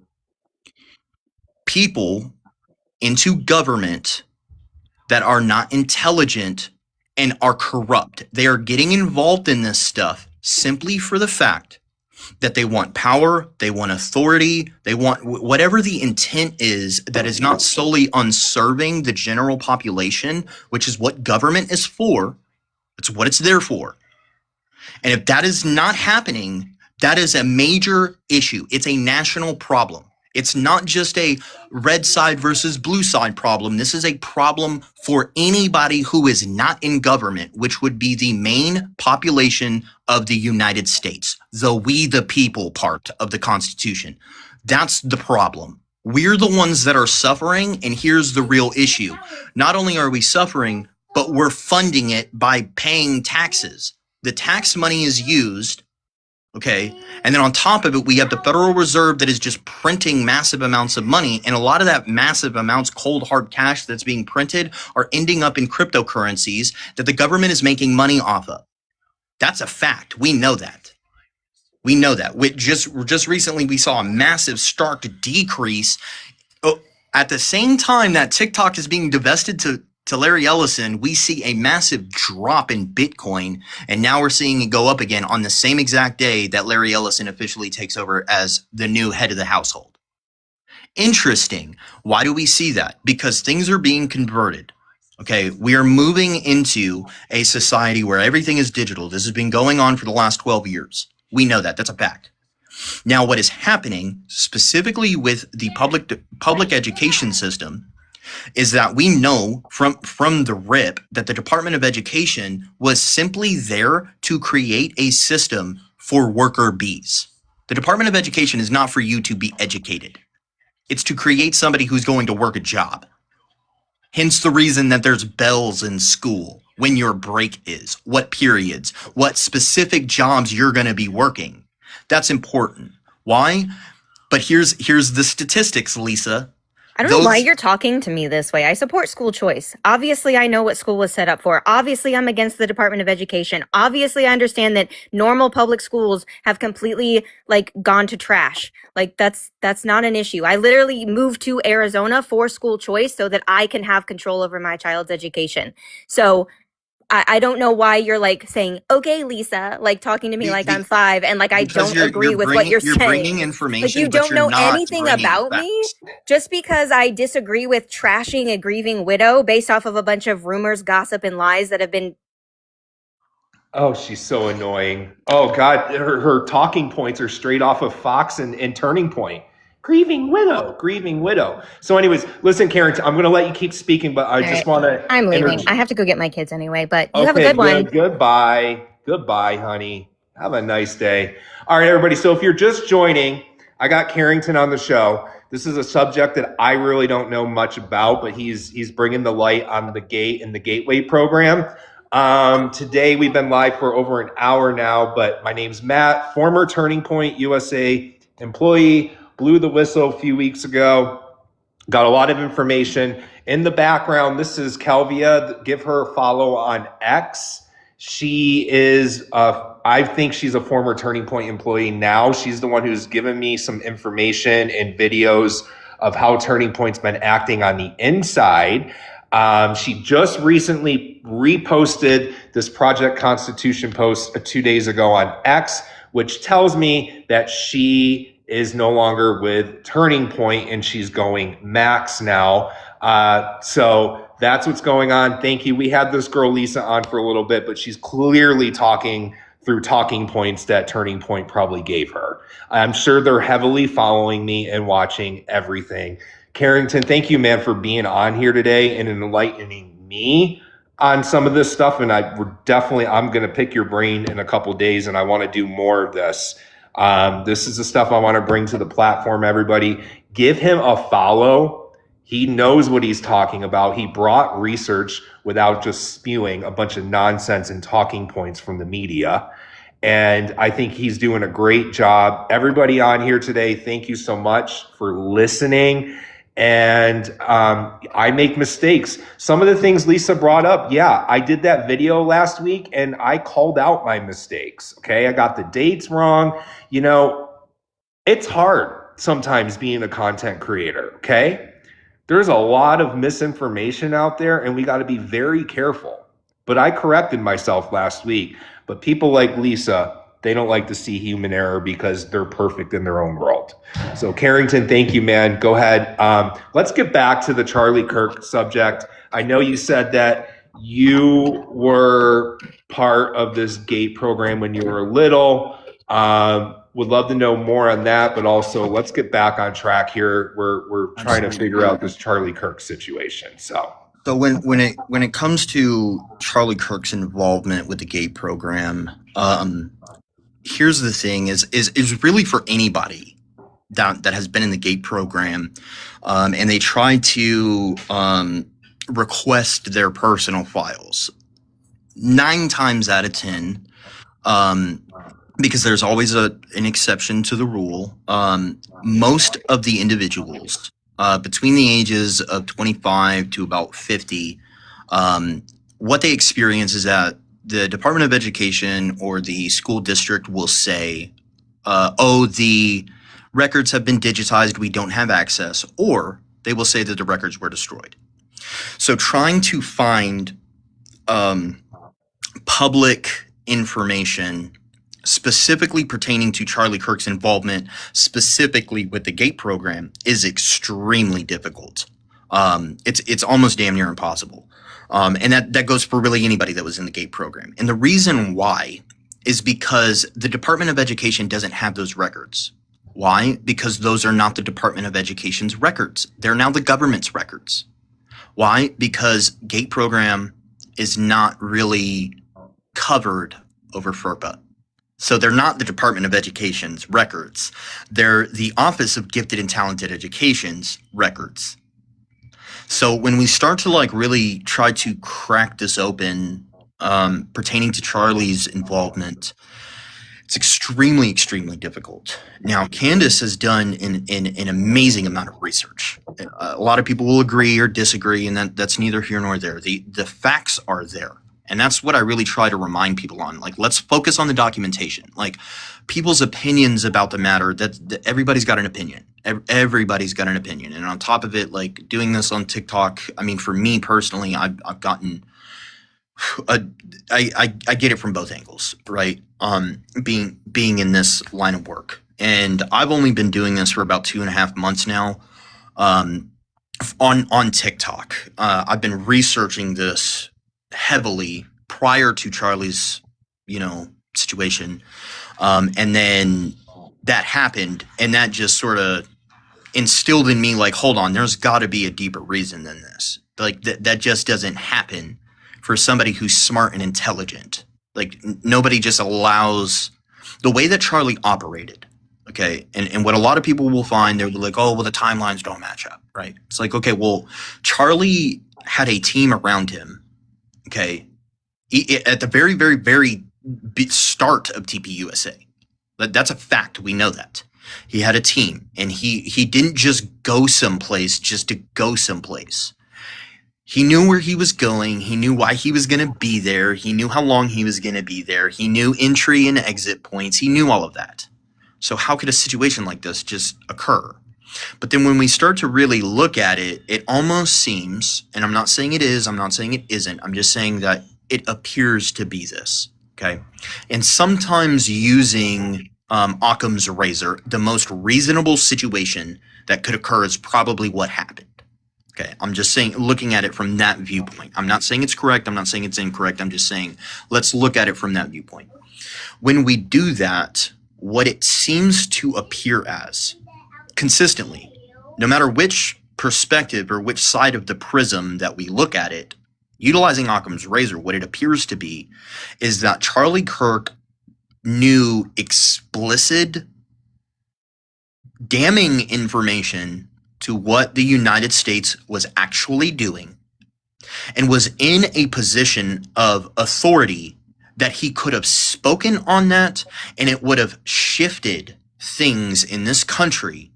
Speaker 4: people into government that are not intelligent and are corrupt. They are getting involved in this stuff simply for the fact that they want power, they want authority, they want whatever the intent is that is not solely on serving the general population, which is what government is for. It's what it's there for. And if that is not happening, that is a major issue. It's a national problem. It's not just a red side versus blue side problem. This is a problem for anybody who is not in government, which would be the main population of the United States, the we the people part of the Constitution. That's the problem. We're the ones that are suffering, and here's the real issue. Not only are we suffering, but we're funding it by paying taxes. The tax money is used. Okay. And then on top of it, we have the Federal Reserve that is just printing massive amounts of money. And a lot of that massive amounts, cold hard cash that's being printed are ending up in cryptocurrencies that the government is making money off of. That's a fact. We know that. We know that. Just recently, we saw a massive, stark decrease. At the same time that TikTok is being divested to Larry Ellison, we see a massive drop in Bitcoin, and now we're seeing it go up again on the same exact day that Larry Ellison officially takes over as the new head of the household. Interesting. Why do we see that? Because things are being converted. Okay, we are moving into a society where everything is digital. This has been going on for the last 12 years. We know that. That's a fact. Now, what is happening specifically with the public education system is that we know from the rip that the Department of Education was simply there to create a system for worker bees. The Department of Education is not for you to be educated. It's to create somebody who's going to work a job. Hence the reason that there's bells in school. when your break is, what periods, what specific jobs you're going to be working. That's important. Why? But here's the statistics, Lisa.
Speaker 2: I don't know why you're talking to me this way. I support school choice. Obviously, I know what school was set up for. Obviously, I'm against the Department of Education. Obviously, I understand that normal public schools have completely gone to trash. That's not an issue. I literally moved to Arizona for school choice so that I can have control over my child's education. So I don't know why you're saying, okay, Lisa, talking to me I'm 5 and I don't agree with what you're saying.
Speaker 4: You're bringing information,
Speaker 2: you don't know anything about me just because I disagree with trashing a grieving widow based off of a bunch of rumors, gossip, and lies that have been.
Speaker 1: Oh, she's so annoying. Oh God, her talking points are straight off of Fox and Turning Point. Grieving widow. So anyways, listen, Carrington, I'm going to let you keep speaking, but I just want to...
Speaker 2: I'm leaving. I have to go get my kids anyway, but you have a good one.
Speaker 1: Goodbye, honey. Have a nice day. All right, everybody. So if you're just joining, I got Carrington on the show. This is a subject that I really don't know much about, but he's bringing the light on the gate and the gateway program. Today we've been live for over an hour now, but my name's Matt, former Turning Point USA employee, blew the whistle a few weeks ago, got a lot of information. In the background, this is Calvia. Give her a follow on X. She is, I think she's a former Turning Point employee now. She's the one who's given me some information and videos of how Turning Point's been acting on the inside. She just recently reposted this Project Constitution post 2 days ago on X, which tells me that she is no longer with Turning Point and she's going Max now. So that's what's going on. Thank you. We had this girl Lisa on for a little bit, but she's clearly talking through talking points that Turning Point probably gave her. I'm sure they're heavily following me and watching everything. Carrington, thank you, man, for being on here today and enlightening me on some of this stuff. And I'm going to pick your brain in a couple of days, and I want to do more of this. This is the stuff I want to bring to the platform, everybody. Give him a follow. He knows what he's talking about. He brought research without just spewing a bunch of nonsense and talking points from the media. And I think he's doing a great job. Everybody on here today, thank you so much for listening. And I make mistakes. Some of the things Lisa brought up, yeah, I did that video last week and I called out my mistakes. Okay, I got the dates wrong. You know, it's hard sometimes being a content creator, okay? There's a lot of misinformation out there and we got to be very careful. But I corrected myself last week. But people like Lisa, they don't like to see human error because they're perfect in their own world. So Carrington, thank you, man. Go ahead. Let's get back to the Charlie Kirk subject. I know you said that you were part of this GATE program when you were little. Would love to know more on that, but also let's get back on track here. We're trying to figure out this Charlie Kirk situation. So
Speaker 4: when it comes to Charlie Kirk's involvement with the GATE program, here's the thing: is really for anybody that has been in the GATE program, and they try to request their personal files. 9 times out of 10, because there's always an exception to the rule. Most of the individuals between the ages of 25 to about 50, what they experience is that the Department of Education or the school district will say, oh, the records have been digitized, we don't have access, or they will say that the records were destroyed. So trying to find public information specifically pertaining to Charlie Kirk's involvement specifically with the GATE program is extremely difficult. It's almost damn near impossible. And that goes for really anybody that was in the GATE program. And the reason why is because the Department of Education doesn't have those records. Why? Because those are not the Department of Education's records. They're now the government's records. Why? Because GATE program is not really covered over FERPA. So they're not the Department of Education's records. They're the Office of Gifted and Talented Education's records. So when we start to really try to crack this open pertaining to Charlie's involvement, it's extremely, extremely difficult. Now, Candace has done an amazing amount of research. A lot of people will agree or disagree, and that's neither here nor there. The facts are there. And that's what I really try to remind people on. Like, let's focus on the documentation. Like, people's opinions about the matter, that everybody's got an opinion. Everybody's got an opinion. And on top of it, like, doing this on TikTok, I mean, for me personally, I've gotten... I get it from both angles, right? Being in this line of work, and I've only been doing this for about 2.5 months now. On TikTok, I've been researching this heavily prior to Charlie's, situation, and then that happened, and that just sort of instilled in me, like, hold on, there's got to be a deeper reason than this. Like that just doesn't happen for somebody who's smart and intelligent. Like, nobody just allows the way that Charlie operated. Okay. And what a lot of people will find, they're like, oh, well, the timelines don't match up. Right. It's like, okay, well, Charlie had a team around him. Okay. At the very, very, very start of TPUSA. That's a fact. We know that. He had a team, and he didn't just go someplace just to go someplace. He knew where he was going. He knew why he was going to be there. He knew how long he was going to be there. He knew entry and exit points. He knew all of that. So how could a situation like this just occur? But then when we start to really look at it, it almost seems, and I'm not saying it is, I'm not saying it isn't, I'm just saying that it appears to be this, okay? And sometimes using Occam's razor, the most reasonable situation that could occur is probably what happened. Okay, I'm just saying, looking at it from that viewpoint. I'm not saying it's correct. I'm not saying it's incorrect. I'm just saying, let's look at it from that viewpoint. When we do that, what it seems to appear as, consistently, no matter which perspective or which side of the prism that we look at it, utilizing Occam's razor, what it appears to be is that Charlie Kirk knew explicit, damning information to what the United States was actually doing, and was in a position of authority that he could have spoken on that, and it would have shifted things in this country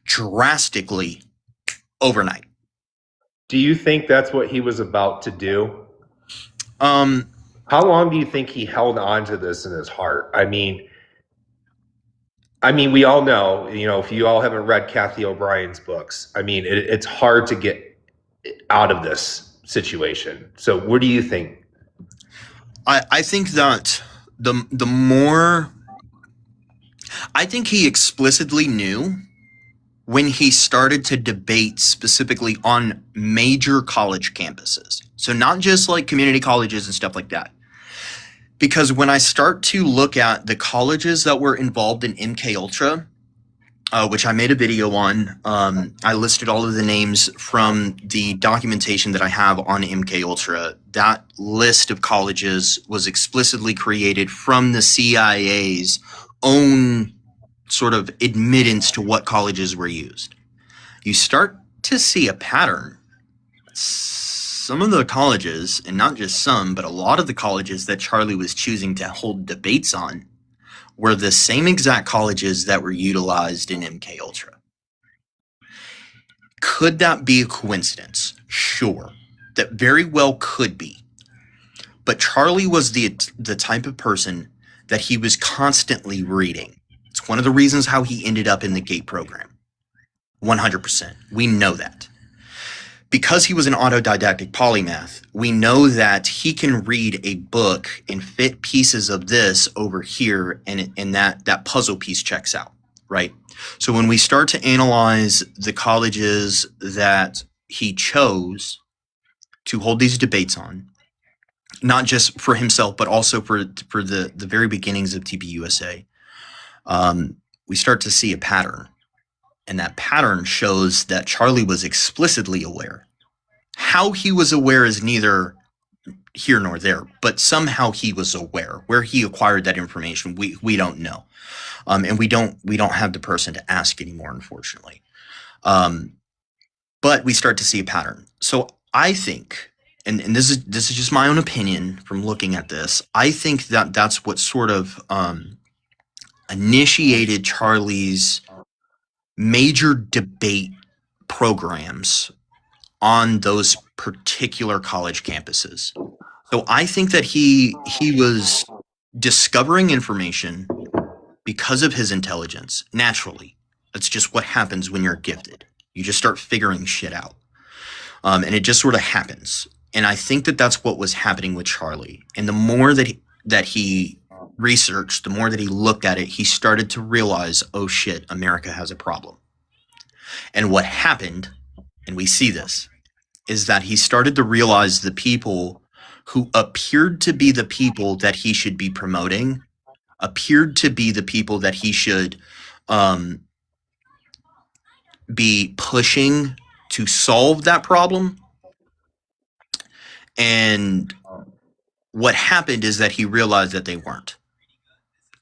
Speaker 4: drastically overnight.
Speaker 1: Do you think that's what he was about to do? How long do you think he held on to this in his heart? I mean, we all know, if you all haven't read Kathy O'Brien's books, I mean, it's hard to get out of this situation. So what do you think?
Speaker 4: I think that the more, I think he explicitly knew when he started to debate specifically on major college campuses. So not just like community colleges and stuff like that. Because when I start to look at the colleges that were involved in MKUltra, which I made a video on, I listed all of the names from the documentation that I have on MKUltra. That list of colleges was explicitly created from the CIA's own sort of admittance to what colleges were used. You start to see a pattern. Some of the colleges, and not just some, but a lot of the colleges that Charlie was choosing to hold debates on were the same exact colleges that were utilized in MKUltra. Could that be a coincidence? Sure. That very well could be. But Charlie was the type of person that he was constantly reading. It's one of the reasons how he ended up in the GATE program. 100%. We know that. Because he was an autodidactic polymath, we know that he can read a book and fit pieces of this over here, and that puzzle piece checks out, right? So when we start to analyze the colleges that he chose to hold these debates on, not just for himself, but also for the very beginnings of TPUSA, we start to see a pattern. And that pattern shows that Charlie was explicitly aware. How he was aware is neither here nor there, but somehow he was aware. Where he acquired that information, we don't know. And we don't have the person to ask anymore, unfortunately. But we start to see a pattern. So I think, and this is just my own opinion from looking at this. I think that that's what sort of initiated Charlie's major debate programs on those particular college campuses. So I think that he was discovering information because of his intelligence naturally. That's just what happens when you're gifted. You just start figuring shit out. And it just sort of happens. And I think that that's what was happening with Charlie. And the more that he researched, the more that he looked at it, he started to realize, oh shit, America has a problem. And what happened, and we see this, is that he started to realize the people who appeared to be the people that he should be promoting, appeared to be the people that he should be pushing to solve that problem. And what happened is that he realized that they weren't.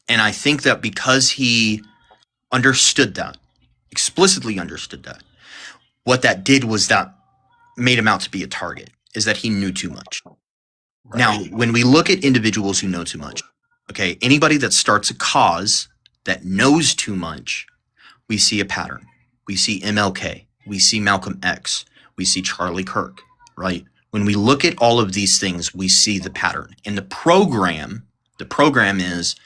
Speaker 4: And I think that because he understood that, explicitly understood that, what that did was that made him out to be a target, is that he knew too much. Right. Now, when we look at individuals who know too much, okay, anybody that starts a cause that knows too much, we see a pattern. We see MLK, we see Malcolm X, we see Charlie Kirk, right? When we look at all of these things, we see the pattern. And the program is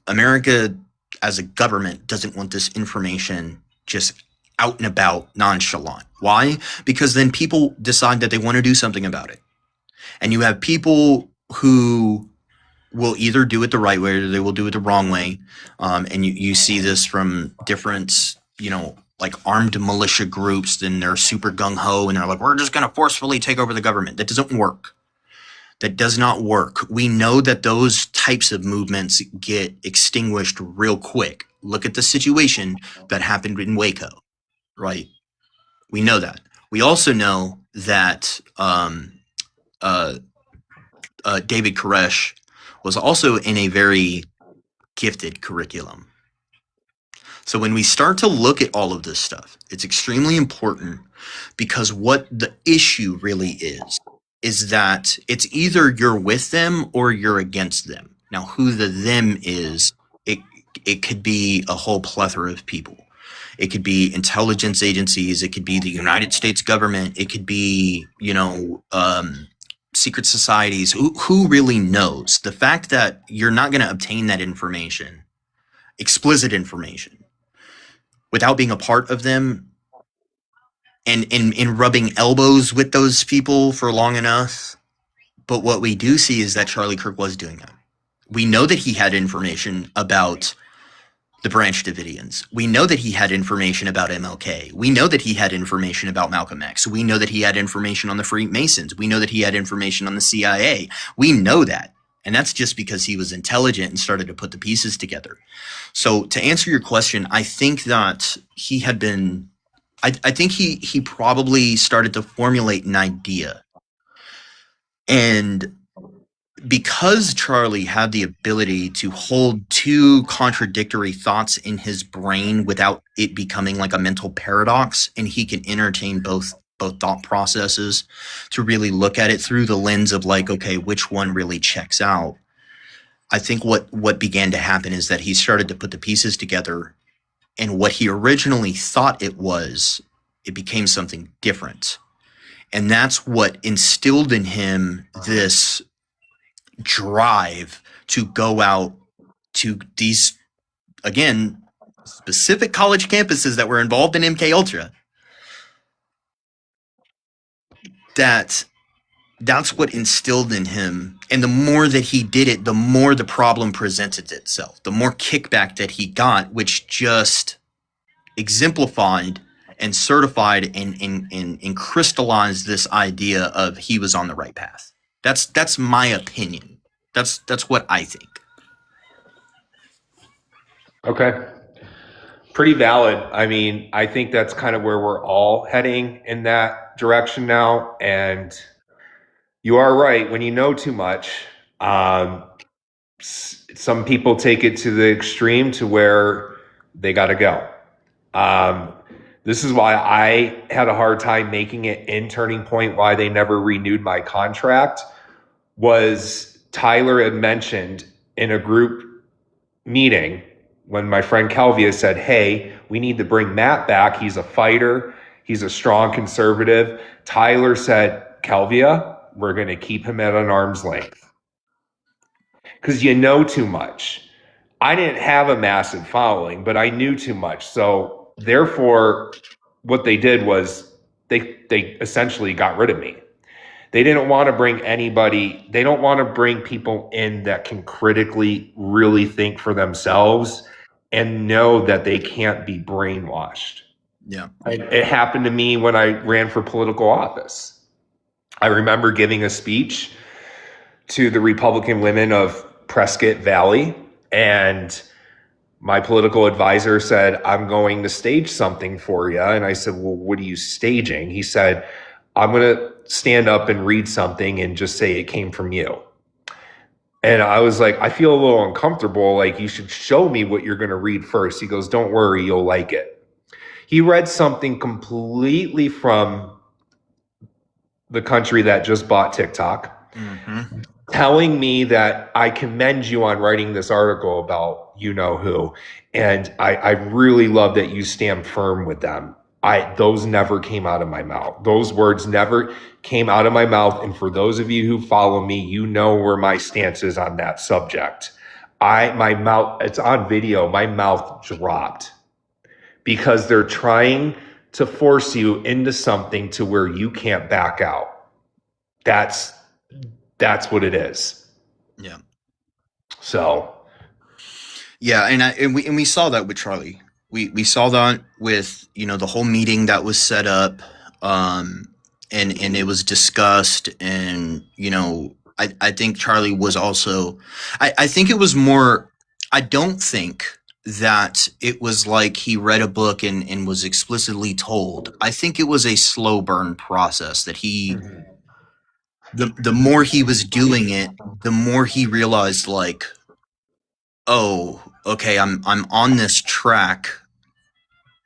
Speaker 4: America as a government doesn't want this information just out and about nonchalant. Why? Because then people decide that they want to do something about it. And you have people who will either do it the right way or they will do it the wrong way. And you see this from different, like armed militia groups, and they're super gung-ho and they're like, we're just going to forcefully take over the government. That doesn't work. That does not work. We know that those types of movements get extinguished real quick. Look at the situation that happened in Waco, right? We know that. We also know that David Koresh was also in a very gifted curriculum. So when we start to look at all of this stuff, it's extremely important, because what the issue really is that it's either you're with them or you're against them. Now, who the them is, it could be a whole plethora of people. It could be intelligence agencies. It could be the United States government. It could be, secret societies. Who really knows? The fact that you're not going to obtain that information, explicit information, without being a part of them and rubbing elbows with those people for long enough. But what we do see is that Charlie Kirk was doing that. We know that he had information about the Branch Davidians. We know that he had information about MLK. We know that he had information about Malcolm X. We know that he had information on the Freemasons. We know that he had information on the CIA. We know that. And that's just because he was intelligent and started to put the pieces together. So to answer your question, I think that he had been, I think he probably started to formulate an idea. And because Charlie had the ability to hold two contradictory thoughts in his brain without it becoming like a mental paradox, and he can entertain both thought processes to really look at it through the lens of like, okay, which one really checks out? I think what began to happen is that he started to put the pieces together, and what he originally thought it became something different. And that's what instilled in him this drive to go out to these, again, specific college campuses that were involved in MKUltra. That's what instilled in him. And the more that he did it, the more the problem presented itself, the more kickback that he got, which just exemplified and certified and crystallized this idea of he was on the right path. That's my opinion. That's what I think.
Speaker 1: Okay. Pretty valid. I mean, I think that's kind of where we're all heading in that direction now. And you are right. When you know too much, some people take it to the extreme to where they got to go. This is why I had a hard time making it in Turning Point, why they never renewed my contract, was Tyler had mentioned in a group meeting when my friend Kelvia said, hey, we need to bring Matt back. He's a fighter. He's a strong conservative. Tyler said, Kelvia, we're going to keep him at an arm's length. Because you know too much. I didn't have a massive following, but I knew too much. So therefore, what they did was they essentially got rid of me. They didn't want to bring anybody. They don't want to bring people in that can critically really think for themselves and know that they can't be brainwashed.
Speaker 4: Yeah.
Speaker 1: It happened to me when I ran for political office. I remember giving a speech to the Republican women of Prescott Valley, and my political advisor said, I'm going to stage something for you. And I said, well, what are you staging? He said, I'm going to stand up and read something and just say it came from you. And I was like, I feel a little uncomfortable. Like, you should show me what you're going to read first. He goes, don't worry, you'll like it. He read something completely from the country that just bought TikTok. Mm-hmm. Telling me that I commend you on writing this article about you know who. And I really love that you stand firm with them. Those never came out of my mouth. Those words never came out of my mouth. And for those of you who follow me, you know where my stance is on that subject. My mouth, it's on video, my mouth dropped because they're trying to force you into something to where you can't back out. That's what it is.
Speaker 4: Yeah.
Speaker 1: So.
Speaker 4: Yeah, and we saw that with Charlie. We saw that with, you know, the whole meeting that was set up, and it was discussed, and, you know, I think Charlie was also, I think it was more, I don't think that it was like he read a book and was explicitly told. I think it was a slow burn process that he, the more he was doing it, the more he realized, like, oh, okay, I'm on this track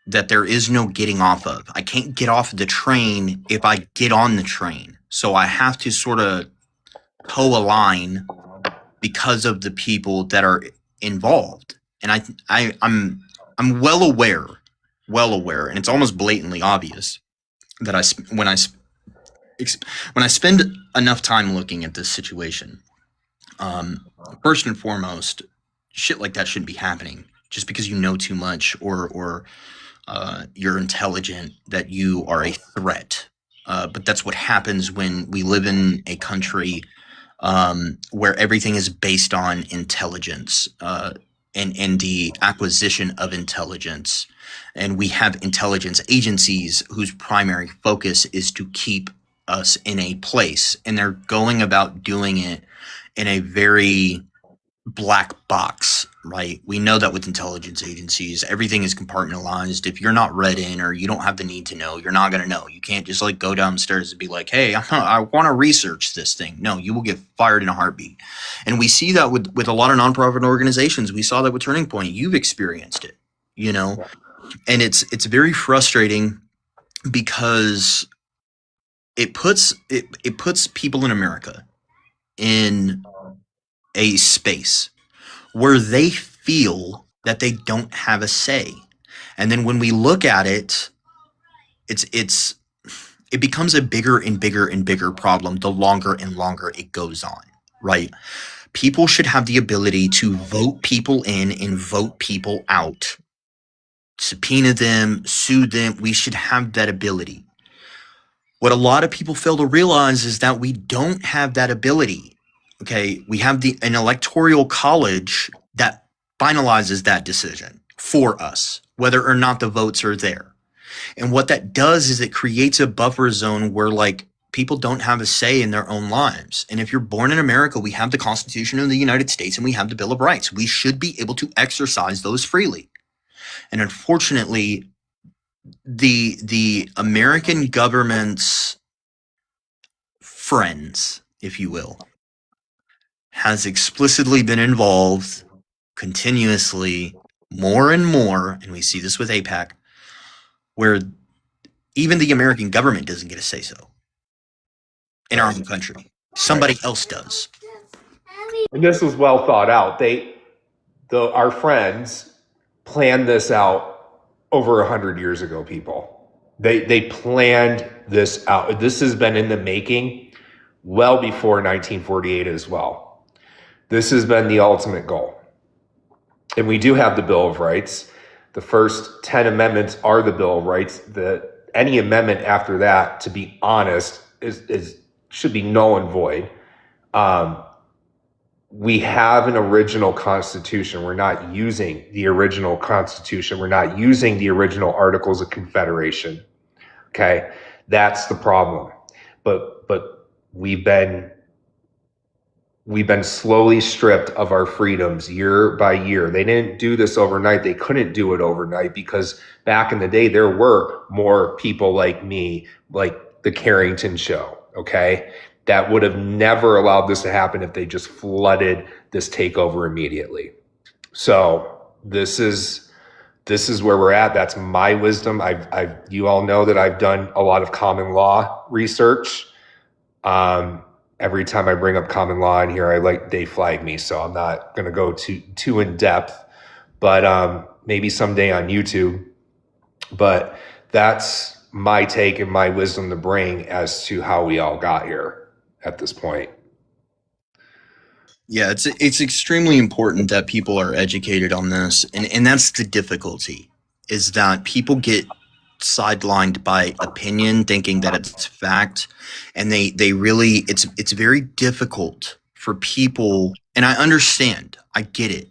Speaker 4: that there is no getting off of. I can't get off the train if I get on the train. So I have to sort of toe a line because of the people that are involved. And I'm well aware, and it's almost blatantly obvious that when I spend enough time looking at this situation, first and foremost, shit like that shouldn't be happening. Just because you know too much or you're intelligent, that you are a threat. But that's what happens when we live in a country where everything is based on intelligence and the acquisition of intelligence. And we have intelligence agencies whose primary focus is to keep us in a place. And they're going about doing it in a very black box, right? We know that with intelligence agencies, everything is compartmentalized. If you're not read in or you don't have the need to know, you're not going to know. You can't just like go downstairs and be like, hey, I want to research this thing. No, you will get fired in a heartbeat. And we see that with a lot of nonprofit organizations. We saw that with Turning Point. You've experienced it, you know, and it's very frustrating because it puts people in America in a space where they feel that they don't have a say. And then when we look at it, it becomes a bigger and bigger and bigger problem the longer and longer it goes on, right? People should have the ability to vote people in and vote people out, subpoena them, sue them. We should have that ability. What a lot of people fail to realize is that we don't have that ability. Okay, we have an electoral college that finalizes that decision for us, whether or not the votes are there. And what that does is it creates a buffer zone where like people don't have a say in their own lives. And if you're born in America, we have the Constitution of the United States and we have the Bill of Rights. We should be able to exercise those freely. And unfortunately, the American government's friends, if you will, has explicitly been involved continuously more and more, and we see this with AIPAC, where even the American government doesn't get a say so in our own country. Somebody else does.
Speaker 1: And this was well thought out. Our friends planned this out over 100 years ago, people. They planned this out. This has been in the making well before 1948 as well. This has been the ultimate goal. And we do have the Bill of Rights. The first 10 amendments are the Bill of Rights. Any amendment after that, to be honest, should be null and void. We have an original Constitution. We're not using the original Constitution. We're not using the original Articles of Confederation. Okay, that's the problem. But we've been slowly stripped of our freedoms year by year. They didn't do this overnight. They couldn't do it overnight because back in the day, there were more people like me, like the Carrington show, okay, that would have never allowed this to happen if they just flooded this takeover immediately. So this is where we're at. That's my wisdom. You all know that I've done a lot of common law research. Every time I bring up common law in here, they flag me, so I'm not going to go too in depth, but maybe someday on YouTube. But that's my take and my wisdom to bring as to how we all got here at this point.
Speaker 4: Yeah, it's extremely important that people are educated on this, and that's the difficulty, is that people get sidelined by opinion, thinking that it's fact, and they really it's very difficult for people. And I understand, I get it.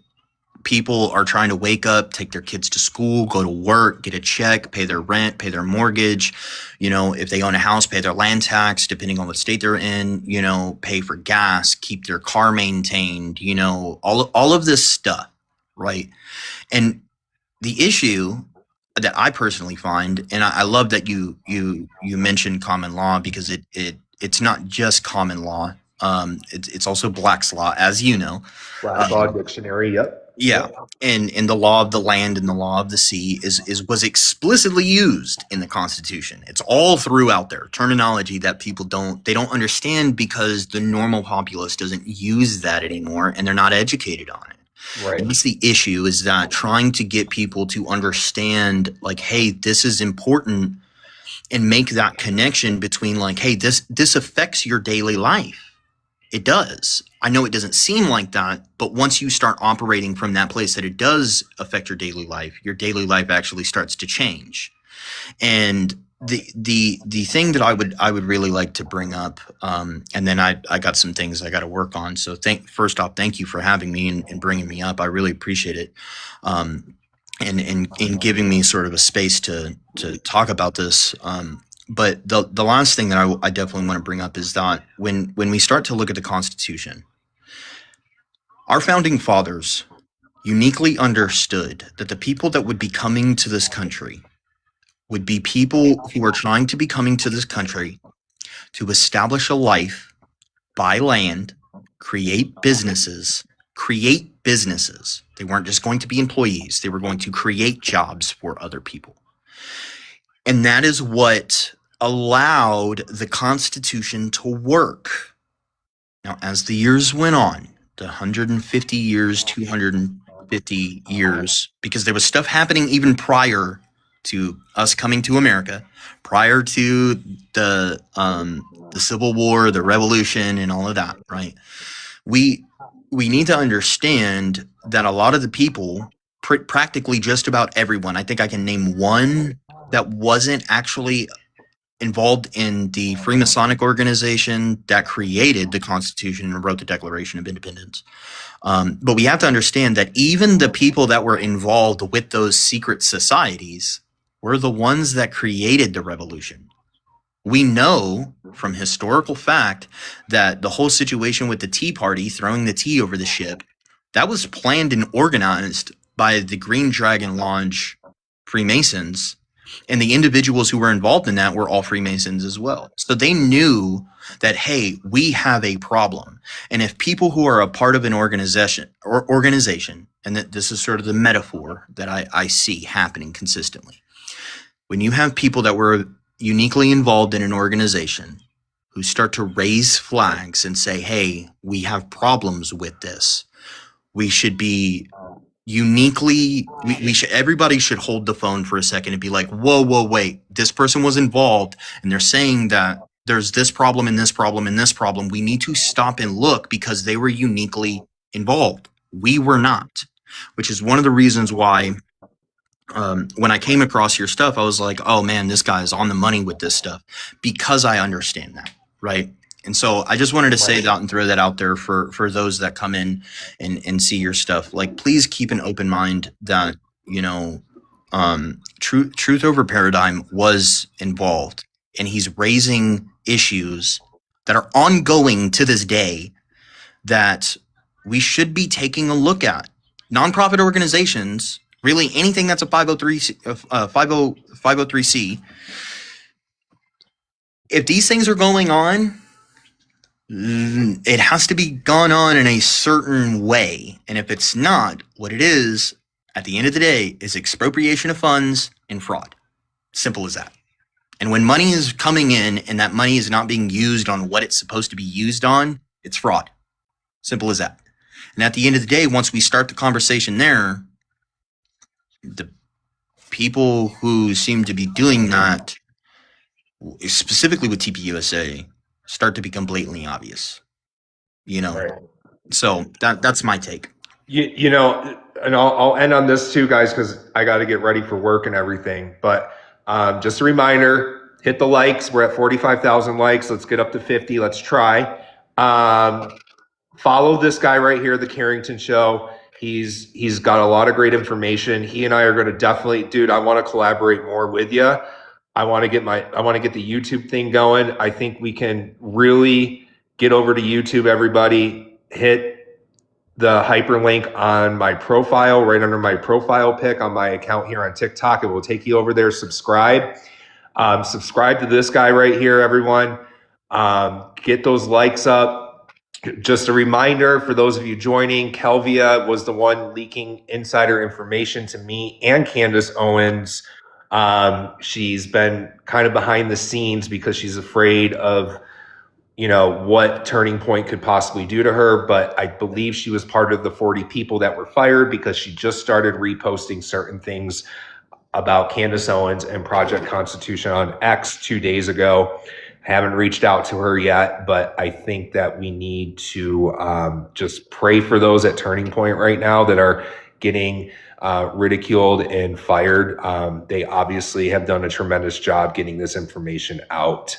Speaker 4: People are trying to wake up, take their kids to school, go to work, get a check, pay their rent, pay their mortgage. You know, if they own a house, pay their land tax, depending on what state they're in, you know, pay for gas, keep their car maintained, you know, all of this stuff, right? And the issue that I personally find, and I love that you mentioned common law, because it's not just common law. It's also Black's law, as you know.
Speaker 1: Black's Law Dictionary, yep.
Speaker 4: Yeah, and the law of the land and the law of the sea was explicitly used in the Constitution. It's all throughout there. Terminology that people don't understand because the normal populace doesn't use that anymore, and they're not educated on it.
Speaker 1: Right.
Speaker 4: And that's the issue, is that trying to get people to understand, like, hey, this is important, and make that connection between, like, hey, this affects your daily life. It does. I know it doesn't seem like that, but once you start operating from that place that it does affect your daily life actually starts to change. And the thing that I would really like to bring up, and then I got some things I got to work on. So first off, thank you for having me and bringing me up. I really appreciate it. And giving me sort of a space to talk about this. But the last thing that I definitely want to bring up is that when we start to look at the Constitution, our founding fathers uniquely understood that the people that would be coming to this country would be people who are trying to be coming to this country to establish a life, buy land, create businesses. They weren't just going to be employees. They were going to create jobs for other people. And that is what allowed the Constitution to work. Now, as the years went on, the 150 years, 250 years, because there was stuff happening even prior to us coming to America, prior to the Civil War, the Revolution, and all of that, right? We need to understand that a lot of the people, practically just about everyone, I think I can name one that wasn't actually involved in the Freemasonic organization that created the Constitution and wrote the Declaration of Independence. But we have to understand that even the people that were involved with those secret societies were the ones that created the revolution. We know from historical fact that the whole situation with the Tea Party throwing the tea over the ship, that was planned and organized by the Green Dragon Lodge Freemasons, and the individuals who were involved in that were all Freemasons as well. So they knew that, hey, we have a problem. And if people who are a part of an organization, and that this is sort of the metaphor that I see happening consistently, when you have people that were uniquely involved in an organization who start to raise flags and say, hey, we have problems with this, we should be uniquely, everybody should hold the phone for a second and be like, whoa, wait, this person was involved and they're saying that there's this problem and this problem and this problem. We need to stop and look because they were uniquely involved. We were not, which is one of the reasons why when I came across your stuff, I was like, oh man, this guy is on the money with this stuff, because I understand that, right? And so I just wanted to say that and throw that out there for those that come in and see your stuff. Like, please keep an open mind that, you know, Truth Over Paradigm was involved, and he's raising issues that are ongoing to this day that we should be taking a look at. Nonprofit organizations, really anything that's a 503c, if these things are going on, it has to be gone on in a certain way. And if it's not, what it is, at the end of the day, is expropriation of funds and fraud. Simple as that. And when money is coming in and that money is not being used on what it's supposed to be used on, it's fraud. Simple as that. And at the end of the day, once we start the conversation there, the people who seem to be doing that, specifically with TPUSA, start to become blatantly obvious, you know. Right. So that's my take.
Speaker 1: You know, and I'll end on this too, guys, because I got to get ready for work and everything. But just a reminder, hit the likes. We're at 45,000 likes. Let's get up to 50. Let's try. Follow this guy right here, the Carrington Show. He's got a lot of great information. He and I are going to definitely, dude, I want to collaborate more with you. I want to get the YouTube thing going. I think we can really get over to YouTube, everybody. Hit the hyperlink on my profile, right under my profile pic on my account here on TikTok. It will take you over there. Subscribe. Subscribe to this guy right here, everyone. Get those likes up. Just a reminder for those of you joining, Kelvia was the one leaking insider information to me and Candace Owens. She's been kind of behind the scenes because she's afraid of, you know, what Turning Point could possibly do to her. But I believe she was part of the 40 people that were fired because she just started reposting certain things about Candace Owens and Project Constitution on X 2 days ago. Haven't reached out to her yet, but I think that we need to just pray for those at Turning Point right now that are getting ridiculed and fired. They obviously have done a tremendous job getting this information out.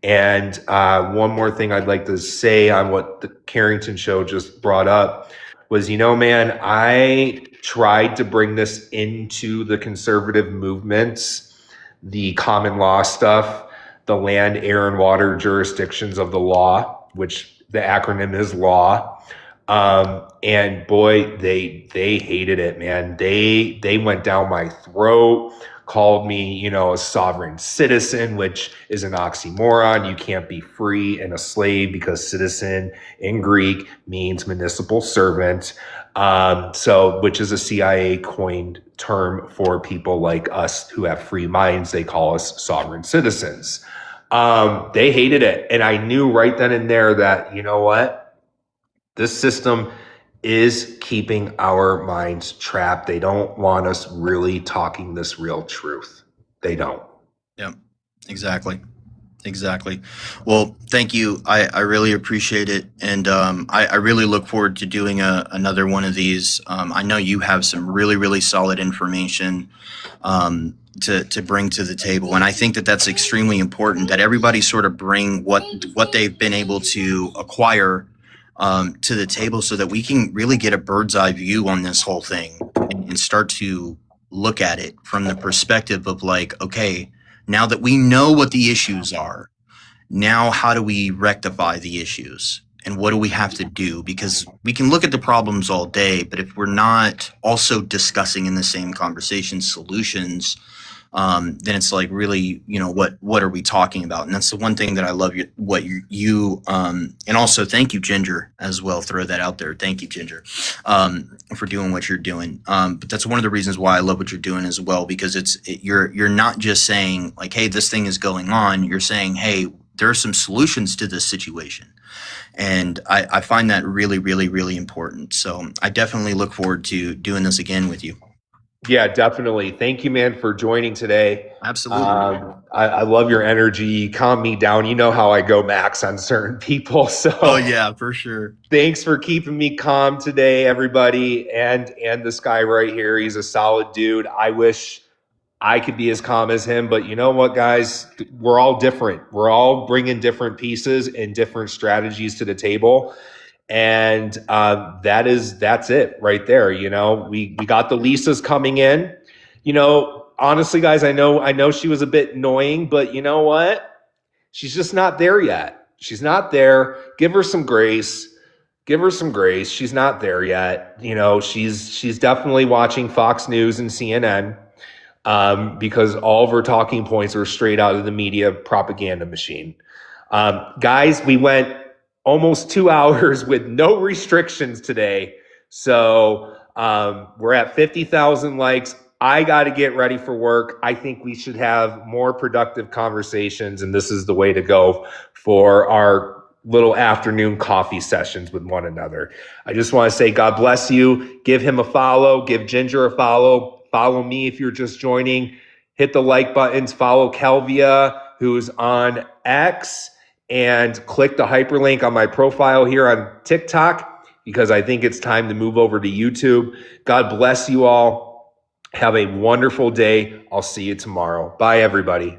Speaker 1: And one more thing I'd like to say on what the Carrington Show just brought up was, you know, man, I tried to bring this into the conservative movements, the common law stuff, the land, air, and water jurisdictions of the law, which the acronym is law. And boy, they hated it, man. They went down my throat, called me, you know, a sovereign citizen, which is an oxymoron. You can't be free and a slave because citizen in Greek means municipal servant. Which is a CIA coined term for people like us who have free minds. They call us sovereign citizens. They hated it. And I knew right then and there that, you know what? This system is keeping our minds trapped. They don't want us really talking this real truth. They don't.
Speaker 4: Yeah, exactly. Well, thank you. I really appreciate it. And I really look forward to doing another one of these. I know you have some really, really solid information to bring to the table. And I think that that's extremely important, that everybody sort of bring what they've been able to acquire to the table so that we can really get a bird's eye view on this whole thing and start to look at it from the perspective of like, okay, now that we know what the issues are, now how do we rectify the issues? and what do we have to do? Because we can look at the problems all day, but if we're not also discussing in the same conversation solutions, then it's like, really, what are we talking about? And that's the one thing that I love and also thank you, Ginger, as well. Throw that out there. Thank you, Ginger, for doing what you're doing. But that's one of the reasons why I love what you're doing as well, because you're not just saying like, hey, this thing is going on. You're saying, hey, there are some solutions to this situation. And I find that really, really, really important. So I definitely look forward to doing this again with you.
Speaker 1: Yeah, definitely. Thank you, man, for joining today.
Speaker 4: Absolutely.
Speaker 1: I love your energy. You calm me down. You know how I go max on certain people. So
Speaker 4: oh yeah, for sure.
Speaker 1: Thanks for keeping me calm today, everybody. And this guy right here, he's a solid dude. I wish I could be as calm as him, but you know what, guys? We're all different. We're all bringing different pieces and different strategies to the table. And that's it right there. We got the Lisas coming in. Honestly, guys, I know she was a bit annoying, but you know what? She's just not there yet. She's not there. Give her some grace. She's not there yet. She's definitely watching Fox News and CNN, because all of her talking points are straight out of the media propaganda machine. Guys, we went almost 2 hours with no restrictions today. So we're at 50,000 likes. I got to get ready for work. I think we should have more productive conversations, and this is the way to go for our little afternoon coffee sessions with one another. I just want to say God bless you. Give him a follow. Give Ginger a follow. Follow me if you're just joining. Hit the like buttons. Follow Kelvia, who's on X. And click the hyperlink on my profile here on TikTok, because I think it's time to move over to YouTube. God bless you all. Have a wonderful day. I'll see you tomorrow. Bye, everybody.